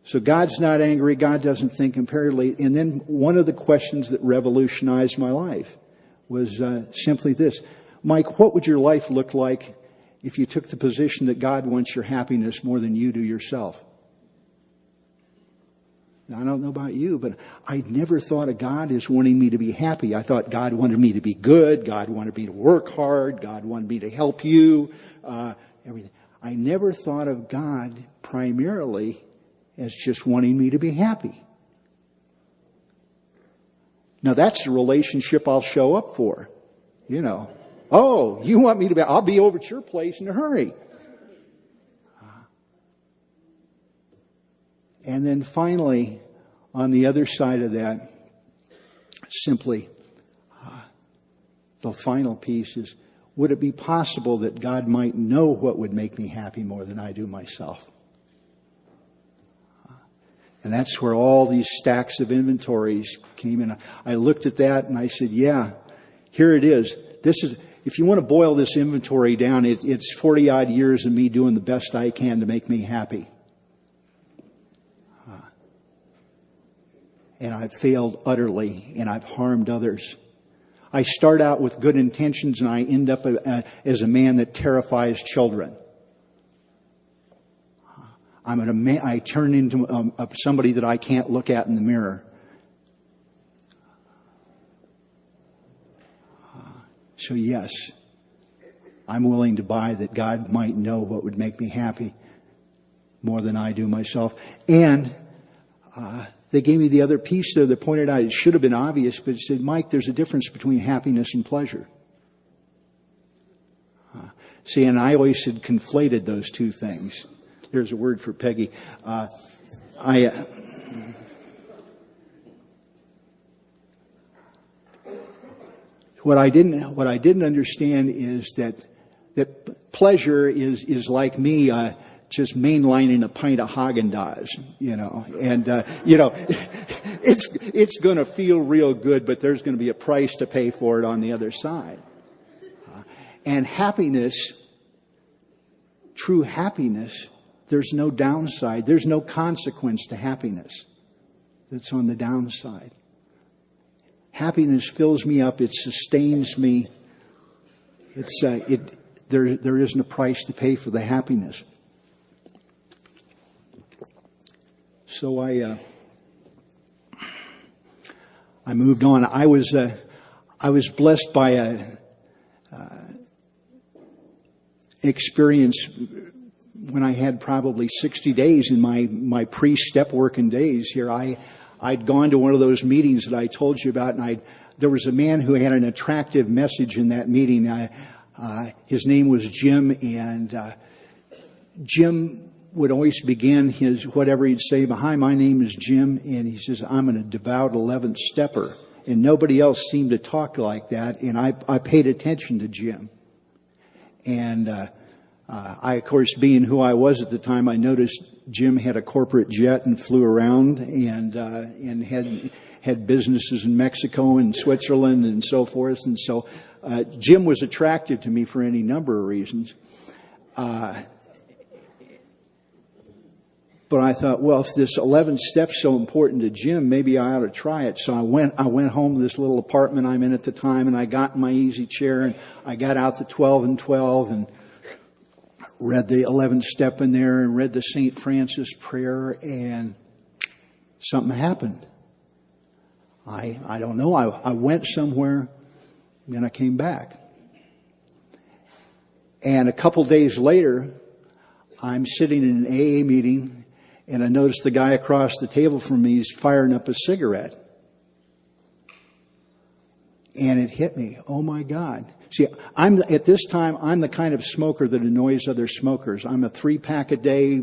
So God's not angry. God doesn't think comparatively. And then one of the questions that revolutionized my life was simply this. Mike, what would your life look like if you took the position that God wants your happiness more than you do yourself? Now, I don't know about you, but I never thought of God as wanting me to be happy. I thought God wanted me to be good. God wanted me to work hard. God wanted me to help you. Everything. I never thought of God primarily as just wanting me to be happy. Now, that's the relationship I'll show up for. You know, oh, you want me to be, I'll be over at your place in a hurry. And then finally, on the other side of that, simply, the final piece is, would it be possible that God might know what would make me happy more than I do myself? And that's where all these stacks of inventories came in. I looked at that and I said, yeah, here it is. This is, if you want to boil this inventory down, it's 40 odd years of me doing the best I can to make me happy. And I've failed utterly, and I've harmed others. I start out with good intentions, and I end up as a man that terrifies children. I turn into somebody that I can't look at in the mirror. So yes, I'm willing to buy that God might know what would make me happy more than I do myself. And they gave me the other piece there that pointed out, it should have been obvious, but it said, Mike, there's a difference between happiness and pleasure. See, and I always had conflated those two things. There's a word for Peggy. What I didn't understand is that pleasure is like me just mainlining a pint of Haagen-Dazs, and it's going to feel real good, but there's going to be a price to pay for it on the other side. And happiness, true happiness, there's no downside. There's no consequence to happiness that's on the downside. Happiness fills me up. It sustains me. There isn't a price to pay for the happiness. So I moved on. I was blessed by a experience when I had probably 60 days in my pre-step working days here. I'd gone to one of those meetings that I told you about, and there was a man who had an attractive message in that meeting. His name was Jim, and Jim would always begin whatever he'd say, "Hi, my name is Jim," and he says, "I'm a devout 11th stepper." And nobody else seemed to talk like that, and I paid attention to Jim. And I, of course, being who I was at the time, I noticed Jim had a corporate jet and flew around and had businesses in Mexico and Switzerland and so forth. And so Jim was attractive to me for any number of reasons. But I thought, well, if this 11th step's so important to Jim, maybe I ought to try it. So I went home to this little apartment I'm in at the time, and I got in my easy chair, and I got out the 12 and 12 and read the 11th step in there and read the St. Francis prayer, and something happened. I don't know. I went somewhere, and I came back. And a couple days later, I'm sitting in an AA meeting, and I noticed the guy across the table from me is firing up a cigarette. And it hit me. Oh my God. See, at this time, I'm the kind of smoker that annoys other smokers. I'm a 3-pack a day,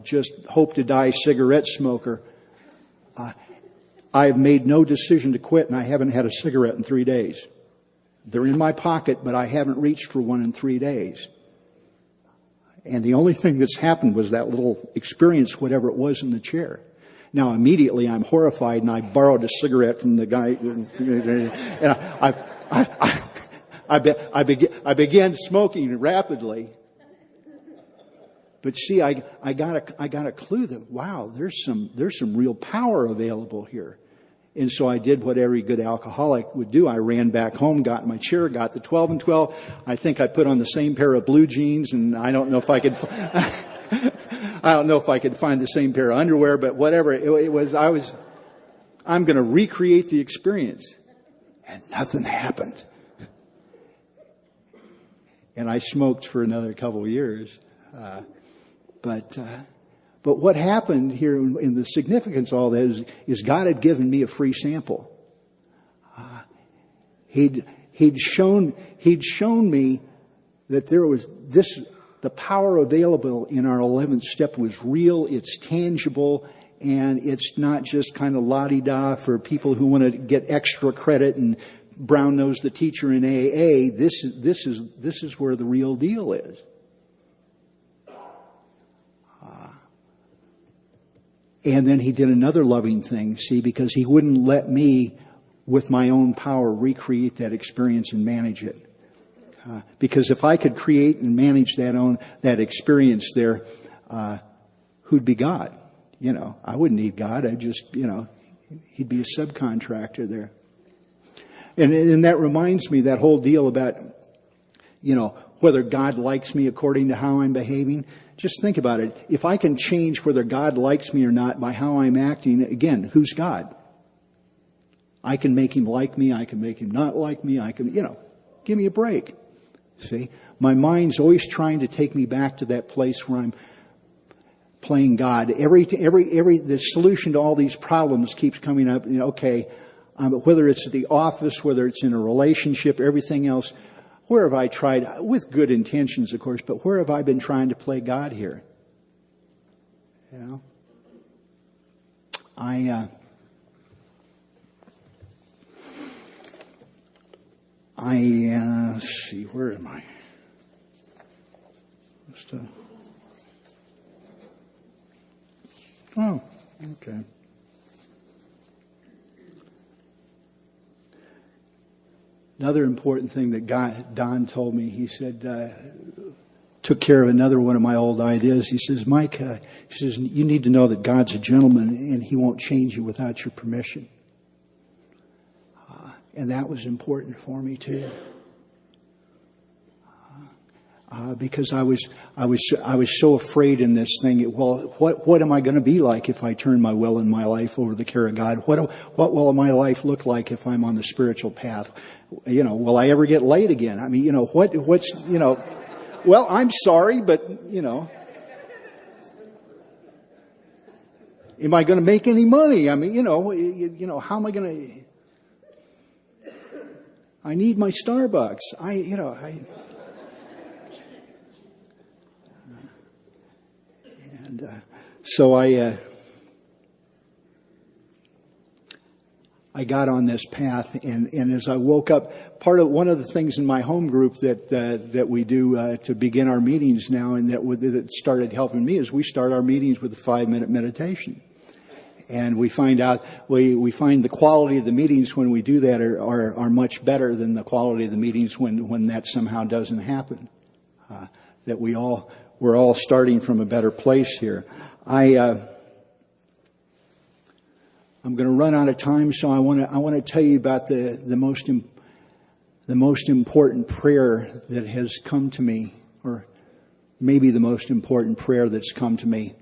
just hope to die cigarette smoker. I've made no decision to quit, and I haven't had a cigarette in 3 days. They're in my pocket, but I haven't reached for one in 3 days. And the only thing that's happened was that little experience, whatever it was in the chair. Now, immediately I'm horrified, and I borrowed a cigarette from the guy, and I began smoking rapidly. But see, I got a clue that, wow, there's some real power available here. And so I did what every good alcoholic would do. I ran back home, got in my chair, got the 12 and 12. I think I put on the same pair of blue jeans, and I don't know if I could find the same pair of underwear, but whatever it was, I'm going to recreate the experience. And nothing happened. And I smoked for another couple of years. But what happened here in the significance of all that is God had given me a free sample. He'd shown me that there was the power available in our 11th step was real, it's tangible, and it's not just kind of la-di-da for people who want to get extra credit and brown-nose the teacher in AA. This is where the real deal is. And then he did another loving thing, see, because he wouldn't let me, with my own power, recreate that experience and manage it. Because if I could create and manage that experience there, who'd be God? I wouldn't need God. I'd just, he'd be a subcontractor there. And that reminds me, that whole deal about, whether God likes me according to how I'm behaving. Just think about it. If I can change whether God likes me or not by how I'm acting, again, who's God? I can make him like me. I can make him not like me. I can, give me a break. See? My mind's always trying to take me back to that place where I'm playing God. The solution to all these problems keeps coming up. Whether it's at the office, whether it's in a relationship, everything else. Where have I tried, with good intentions, of course, but where have I been trying to play God here? Let's see, where am I? Oh, okay. Another important thing that Don told me, he said, took care of another one of my old ideas. He says, Mike, you need to know that God's a gentleman and he won't change you without your permission. And that was important for me too. Because I was so afraid in this thing. Well, what am I going to be like if I turn my will and my life over the care of God? What will my life look like if I'm on the spiritual path? Will I ever get laid again? I mean, well, I'm sorry, but, am I going to make any money? I mean, how am I going to, I need my Starbucks. So I got on this path, and as I woke up, one of the things in my home group that we do to begin our meetings now, and that started helping me, is we start our meetings with a 5-minute meditation, and we find out we find the quality of the meetings when we do that are much better than the quality of the meetings when that somehow doesn't happen. That we're all starting from a better place here. I'm going to run out of time, so I want to tell you about the most important prayer that has come to me, or maybe the most important prayer that's come to me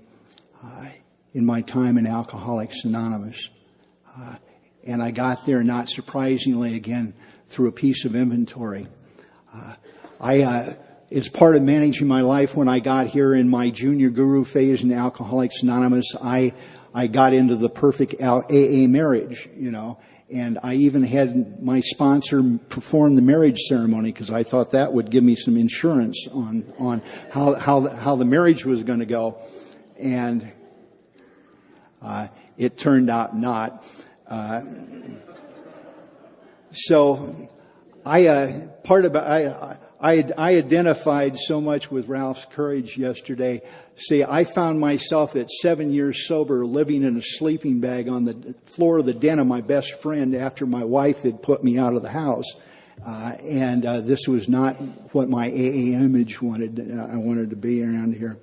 in my time in Alcoholics Anonymous. And I got there, not surprisingly, again, through a piece of inventory. As part of managing my life, when I got here in my junior guru phase in Alcoholics Anonymous, I got into the perfect AA marriage, and I even had my sponsor perform the marriage ceremony because I thought that would give me some insurance on how the marriage was going to go, and it turned out not. So I identified so much with Ralph's courage yesterday. See, I found myself at 7 years sober living in a sleeping bag on the floor of the den of my best friend after my wife had put me out of the house. And this was not what my AA image I wanted to be around here.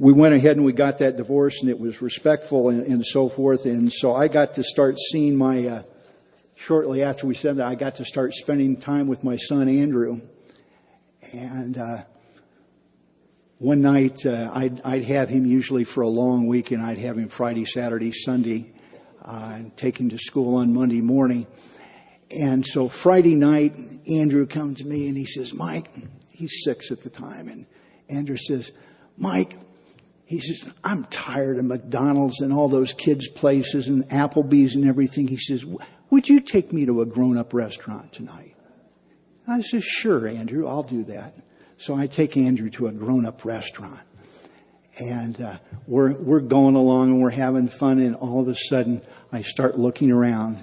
We went ahead and we got that divorce, and it was respectful and so forth. And so I got to start seeing shortly after we said that, I got to start spending time with my son, Andrew. And one night, I'd have him usually for a long weekend. I'd have him Friday, Saturday, Sunday, and take him to school on Monday morning. And so Friday night, Andrew comes to me and he says, Mike, he's 6 at the time. And Andrew says, Mike, he says, I'm tired of McDonald's and all those kids' places and Applebee's and everything. He says, would you take me to a grown-up restaurant tonight? I said, sure, Andrew, I'll do that. So I take Andrew to a grown-up restaurant. And we're going along and we're having fun, and all of a sudden I start looking around.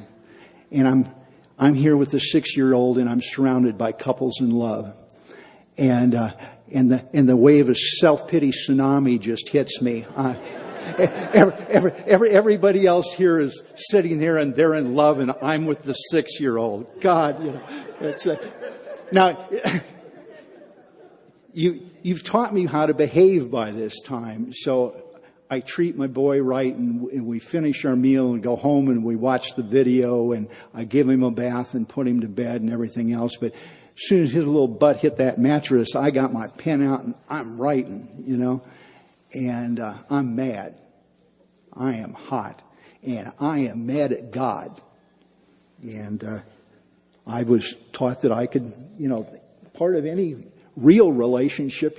And I'm here with a 6-year-old, and I'm surrounded by couples in love. And the wave of self-pity tsunami just hits me. Everybody else here is sitting there and they're in love, and I'm with the 6-year-old. God, it's now you've taught me how to behave by this time. So I treat my boy right, and we finish our meal and go home and we watch the video, and I give him a bath and put him to bed and everything else. But As soon as his little butt hit that mattress, I got my pen out and I'm writing, and I'm mad. I am hot. And I am mad at God. And I was taught that I could, part of any real relationship,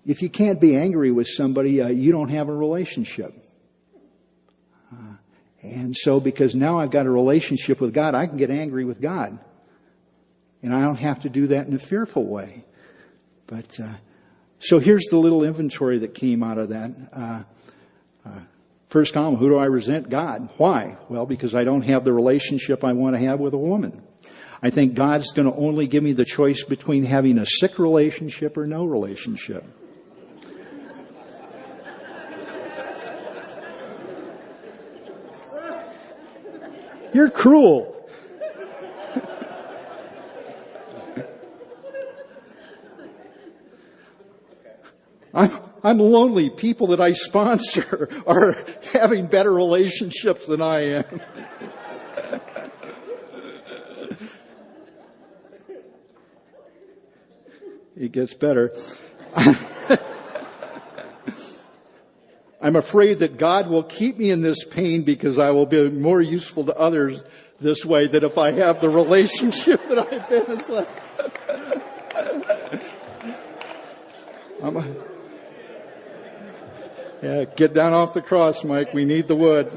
if you can't be angry with somebody, you don't have a relationship. And so because now I've got a relationship with God, I can get angry with God. And I don't have to do that in a fearful way. But so here's the little inventory that came out of that. First column, who do I resent? God. Why? Well, because I don't have the relationship I want to have with a woman. I think God's going to only give me the choice between having a sick relationship or no relationship. You're cruel. I'm lonely. People that I sponsor are having better relationships than I am. It gets better. I'm afraid that God will keep me in this pain because I will be more useful to others this way than if I have the relationship that I've been. It's like, yeah, get down off the cross, Mike. We need the wood.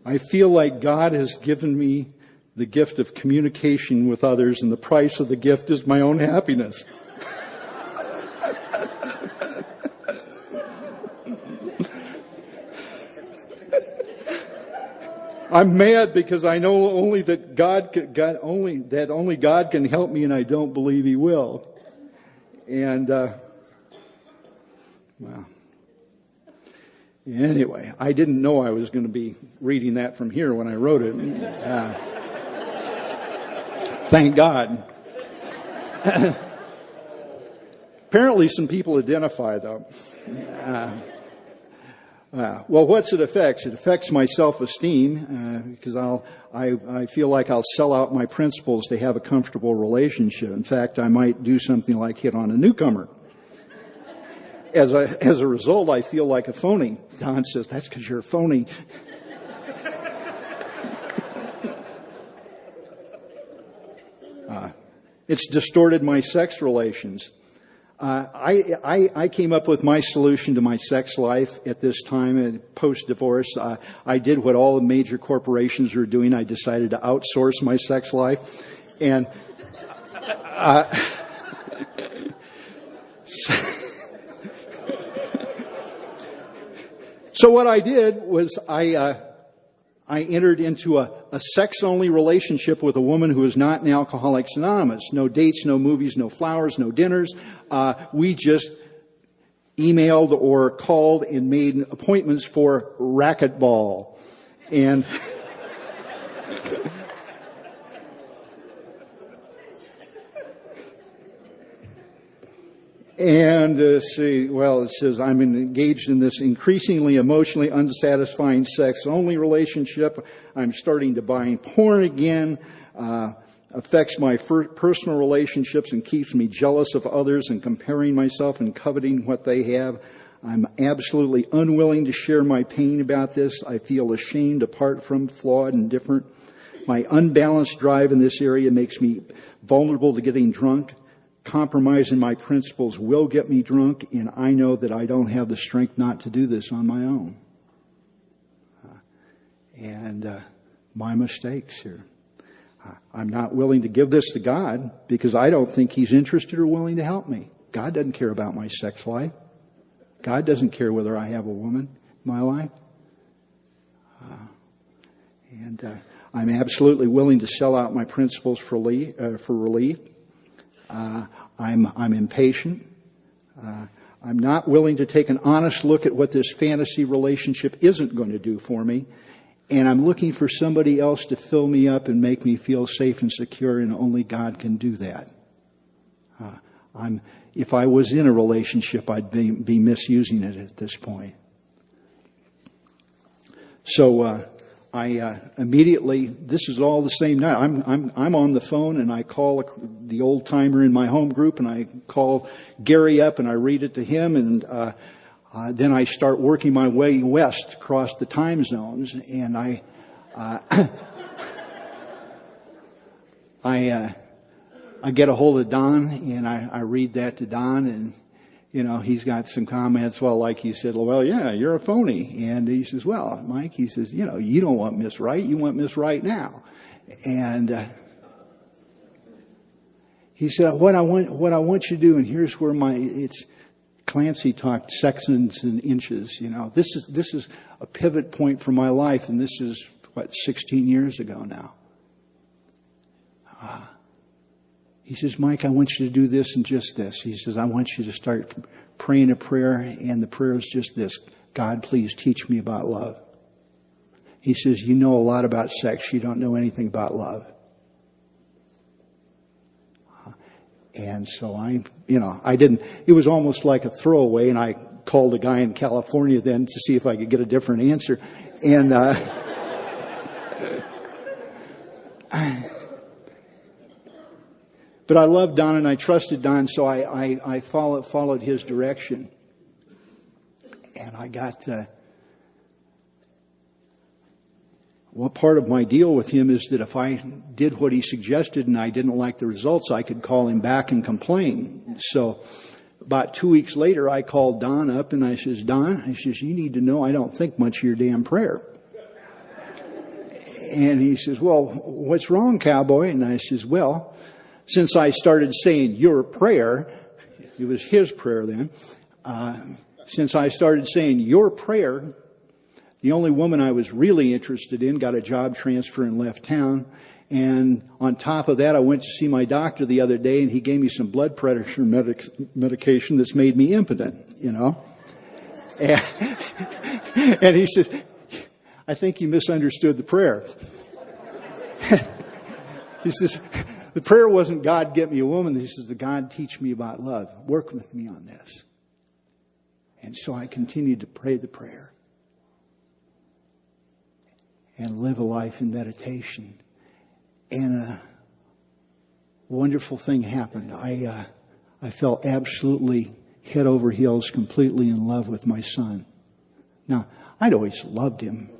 I feel like God has given me the gift of communication with others, and the price of the gift is my own happiness. I'm mad because I know only that only God can help me, and I don't believe He will. And well, anyway, I didn't know I was going to be reading that from here when I wrote it. Thank God. Apparently, some people identify though. Well, what's it affects? It affects my self-esteem because I feel like I'll sell out my principles to have a comfortable relationship. In fact, I might do something like hit on a newcomer. As a result, I feel like a phony. Don says, that's because you're a phony. It's distorted my sex relations. I came up with my solution to my sex life at this time, post-divorce. I did what all the major corporations were doing. I decided to outsource my sex life. And so what I did was I entered into a sex-only relationship with a woman who is not in Alcoholics Anonymous. No dates, no movies, no flowers, no dinners. We just emailed or called and made appointments for racquetball. And it says, I'm engaged in this increasingly emotionally unsatisfying sex-only relationship. I'm starting to buy porn again. Affects my personal relationships and keeps me jealous of others and comparing myself and coveting what they have. I'm absolutely unwilling to share my pain about this. I feel ashamed, apart from flawed and different. My unbalanced drive in this area makes me vulnerable to getting drunk. Compromising my principles will get me drunk, and I know that I don't have the strength not to do this on my own. My mistakes here. I'm not willing to give this to God because I don't think He's interested or willing to help me. God doesn't care about my sex life. God doesn't care whether I have a woman in my life. I'm absolutely willing to sell out my principles for relief. I'm impatient. I'm not willing to take an honest look at what this fantasy relationship isn't going to do for me. And I'm looking for somebody else to fill me up and make me feel safe and secure, and only God can do that. if I was in a relationship, I'd be misusing it at this point. So I immediately, this is all the same night. I'm on the phone and I call the old timer in my home group and I call Gary up and I read it to him, and then I start working my way west across the time zones, and I get a hold of Don and I read that to Don, and he's got some comments. Well, like he said, well, yeah, you're a phony. And he says, well, Mike, he says, you don't want Miss Right. You want Miss Right now. And he said, what I want you to do, and here's where it's Clancy talked sections and inches. This is a pivot point for my life, and this is 16 years ago now. He says, Mike, I want you to do this and just this. He says, I want you to start praying a prayer, and the prayer is just this: God, please teach me about love. He says, you know a lot about sex. You don't know anything about love. And so I didn't, it was almost like a throwaway, and I called a guy in California then to see if I could get a different answer. And, but I loved Don and I trusted Don, so I followed his direction. And I got, part of my deal with him is that if I did what he suggested and I didn't like the results, I could call him back and complain. So about 2 weeks later, I called Don up and I says, Don, you need to know I don't think much of your damn prayer. And he says, well, what's wrong, cowboy? And I says, well, since I started saying your prayer, it was his prayer then, since I started saying your prayer, the only woman I was really interested in got a job transfer and left town. And on top of that, I went to see my doctor the other day, and he gave me some blood pressure medication that's made me impotent, And he says, I think you misunderstood the prayer. He says, the prayer wasn't God get me a woman. He says, God teach me about love. Work with me on this. And so I continued to pray the prayer and live a life in meditation. And a wonderful thing happened. I fell absolutely head over heels, completely in love with my son. Now, I'd always loved him,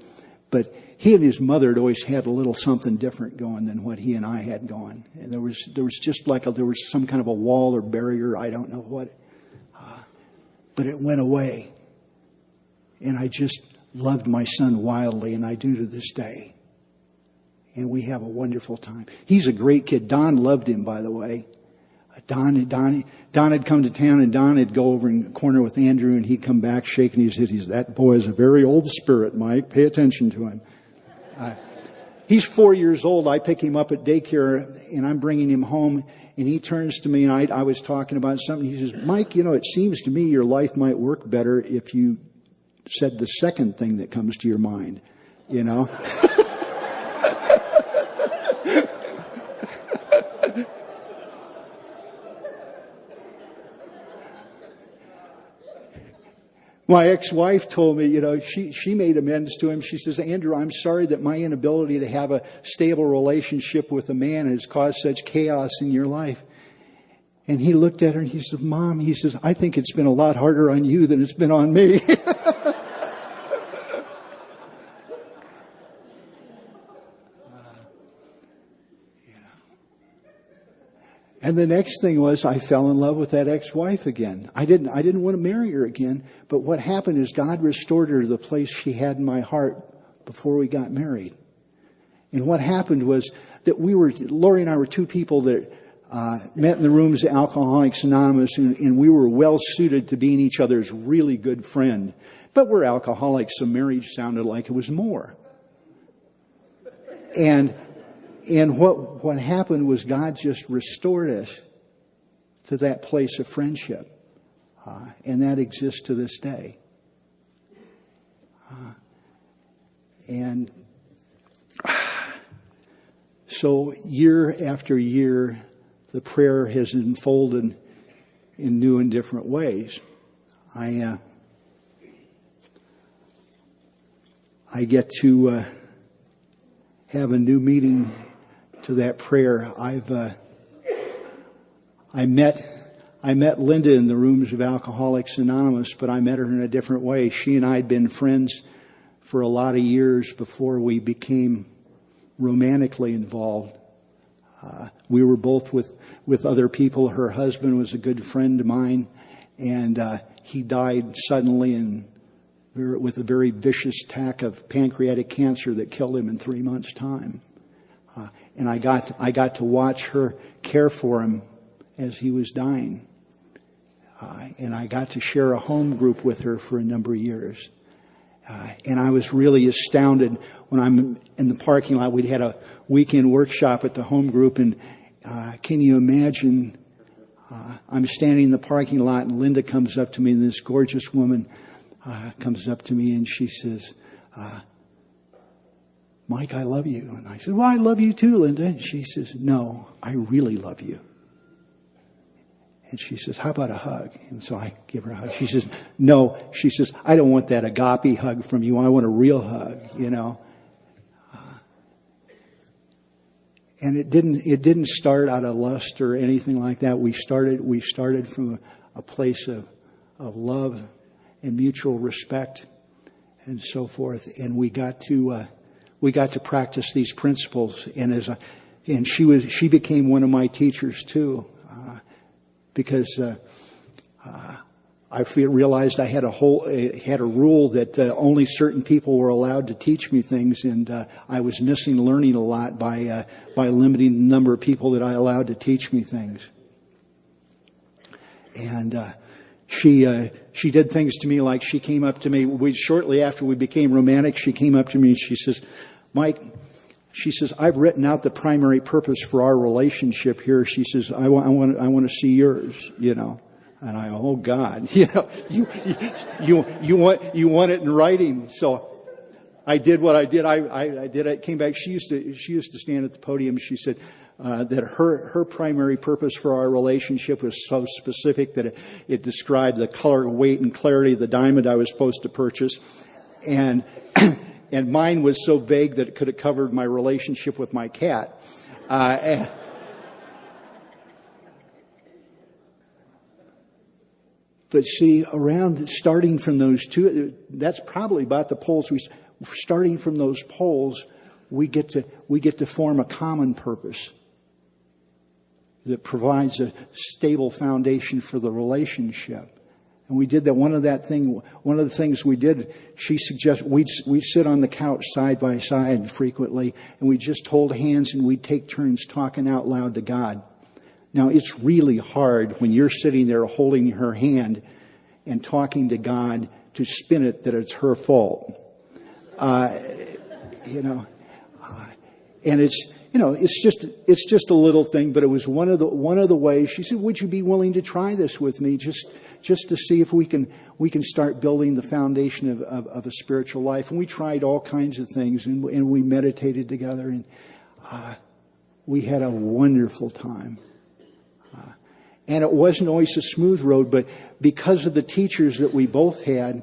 but he and his mother had always had a little something different going than what he and I had going. And there was just like there was some kind of a wall or barrier, I don't know what. But it went away. And I just loved my son wildly, and I do to this day. And we have a wonderful time. He's a great kid. Don loved him, by the way. Don had come to town, and Don would go over in the corner with Andrew, and he'd come back shaking his head. That boy is a very old spirit, Mike. Pay attention to him. He's 4 years old. I pick him up at daycare, and I'm bringing him home, and he turns to me, and I was talking about something. He says, Mike, it seems to me your life might work better if you said the second thing that comes to your mind, My ex-wife told me, she made amends to him. She says, Andrew, I'm sorry that my inability to have a stable relationship with a man has caused such chaos in your life. And he looked at her and he said, Mom, he says, I think it's been a lot harder on you than it's been on me. And the next thing was I fell in love with that ex-wife again. I didn't want to marry her again. But what happened is God restored her to the place she had in my heart before we got married. And what happened was that Lori and I were two people that met in the rooms at Alcoholics Anonymous, and we were well suited to being each other's really good friend. But we're alcoholics, so marriage sounded like it was more. And what happened was God just restored us to that place of friendship. And that exists to this day. And so year after year, the prayer has unfolded in new and different ways. I get to have a new meaning to that prayer. I met Linda in the rooms of Alcoholics Anonymous, but I met her in a different way. She and I had been friends for a lot of years before we became romantically involved. We were both with other people. Her husband was a good friend of mine, and he died suddenly and with a very vicious attack of pancreatic cancer that killed him in 3 months' time. And I got to watch her care for him as he was dying. And I got to share a home group with her for a number of years. And I was really astounded when I'm in the parking lot. We'd had a weekend workshop at the home group, and can you imagine, I'm standing in the parking lot, and Linda comes up to me, and this gorgeous woman comes up to me, and she says, Mike, I love you. And I said, well, I love you too, Linda. And she says, no, I really love you. And she says, how about a hug? And so I give her a hug. She says, no. She says, I don't want that agape hug from you. I want a real hug, you know. And it didn't start out of lust or anything like that. We started from a place of love and mutual respect and so forth. And we got to practice these principles. And she became one of my teachers too. Because I realized I had a rule that only certain people were allowed to teach me things, and I was missing learning a lot by limiting the number of people that I allowed to teach me things. And she did things to me like she came up to me shortly after we became romantic. She came up to me and she says, Mike. She says, I've written out the primary purpose for our relationship here. She says, I want to see yours, you know. And I, oh God, you know, you want it in writing. So I did what I did. I did. I came back. She used to stand at the podium. She said that her primary purpose for our relationship was so specific that it described the color, weight, and clarity of the diamond I was supposed to purchase, and mine was so vague that it could have covered my relationship with my cat. But see, starting from those two, that's probably about the poles. Starting from those poles, we get to form a common purpose that provides a stable foundation for the relationship. And we did that. One of the things we did, she suggested we'd sit on the couch side by side frequently, and we'd just hold hands and we'd take turns talking out loud to God. Now, it's really hard when you're sitting there holding her hand and talking to God to spin it that it's her fault. You know, and it's just a little thing, but it was one of the ways. She said, "Would you be willing to try this with me, just to see if we can start building the foundation of a spiritual life?" And we tried all kinds of things, and we meditated together, and we had a wonderful time. And it wasn't always a smooth road, but because of the teachers that we both had,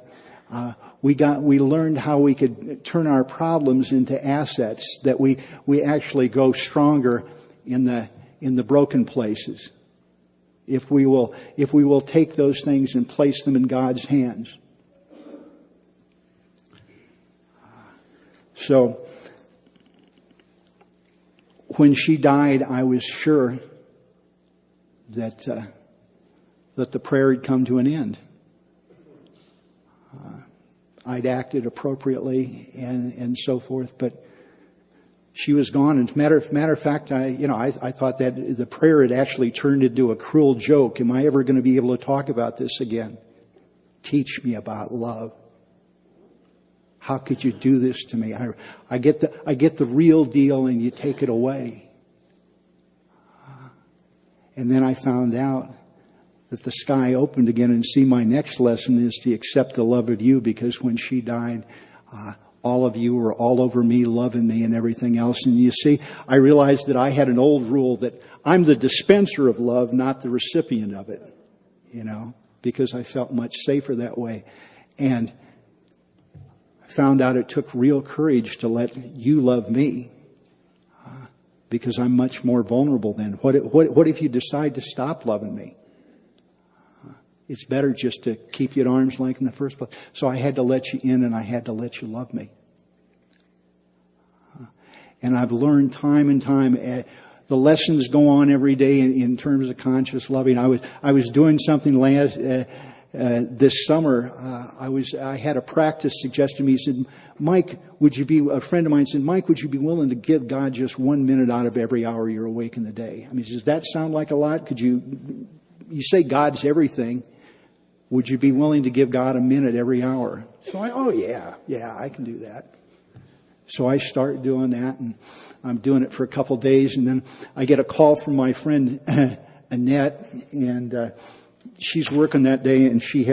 we learned how we could turn our problems into assets, that we actually go stronger in the broken places. If we will take those things and place them in God's hands. So when she died, I was sure that the prayer had come to an end. I'd acted appropriately and so forth, but she was gone. And matter of fact, I thought that the prayer had actually turned into a cruel joke. Am I ever going to be able to talk about this again? Teach me about love. How could you do this to me? I get the real deal, and you take it away. And then I found out that the sky opened again, and see, my next lesson is to accept the love of you, because when she died, all of you were all over me, loving me and everything else. And you see, I realized that I had an old rule that I'm the dispenser of love, not the recipient of it. because I felt much safer that way. And I found out it took real courage to let you love me, because I'm much more vulnerable then. What if you decide to stop loving me? It's better just to keep you at arm's length in the first place. So I had to let you in, and I had to let you love me. And I've learned time and time. The lessons go on every day in terms of conscious loving. I was doing something this summer. I had a practice suggested to me. He said, Mike, a friend of mine said, Mike, would you be willing to give God just 1 minute out of every hour you're awake in the day? I mean, does that sound like a lot? You say God's everything. Would you be willing to give God a minute every hour? So I can do that. So I start doing that, and I'm doing it for a couple of days, and then I get a call from my friend Annette, and she's working that day, and she's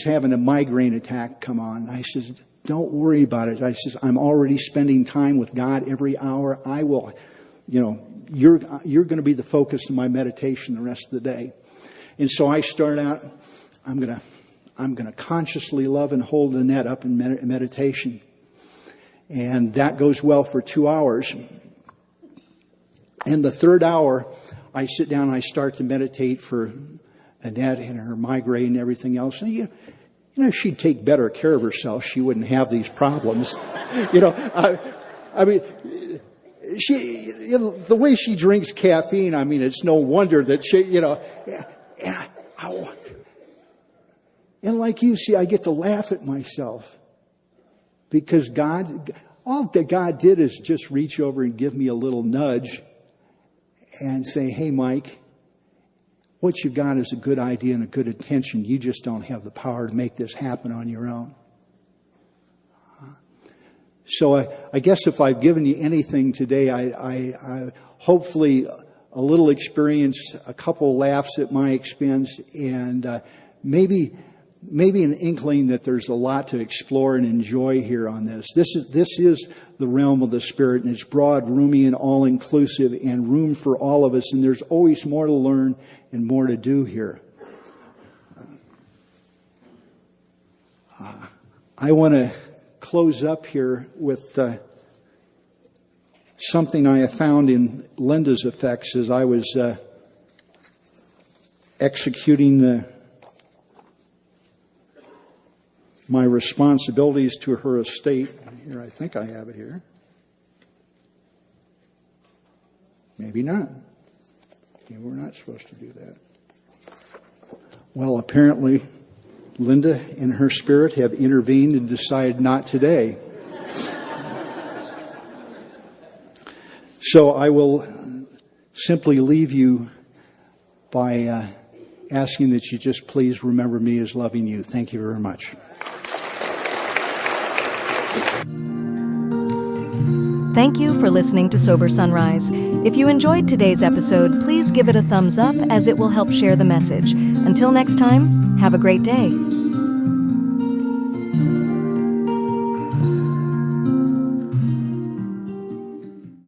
having a migraine attack come on. I says, don't worry about it. I says, I'm already spending time with God every hour. I will, you're going to be the focus of my meditation the rest of the day. And so I start out, I'm going to consciously love and hold Annette up in meditation. And that goes well for 2 hours. And the third hour, I sit down and I start to meditate for Annette and her migraine and everything else. And if she'd take better care of herself, she wouldn't have these problems. I mean, the way she drinks caffeine, I mean, it's no wonder that she, and like you see, I get to laugh at myself. Because all that God did is just reach over and give me a little nudge and say, hey, Mike, what you've got is a good idea and a good intention. You just don't have the power to make this happen on your own. So I guess if I've given you anything today, I hopefully a little experience, a couple laughs at my expense, and maybe an inkling that there's a lot to explore and enjoy here on this. This is the realm of the Spirit, and it's broad, roomy, and all-inclusive, and room for all of us, and there's always more to learn and more to do here. I want to close up here with something I have found in Linda's effects as I was executing my responsibilities to her estate. Here, I think I have it here. Maybe not. We're not supposed to do that. Well, apparently, Linda and her spirit have intervened and decided not today. So I will simply leave you by asking that you just please remember me as loving you. Thank you very much. Thank you for listening to Sober Sunrise. If you enjoyed today's episode, please give it a thumbs up as it will help share the message. Until next time, have a great day.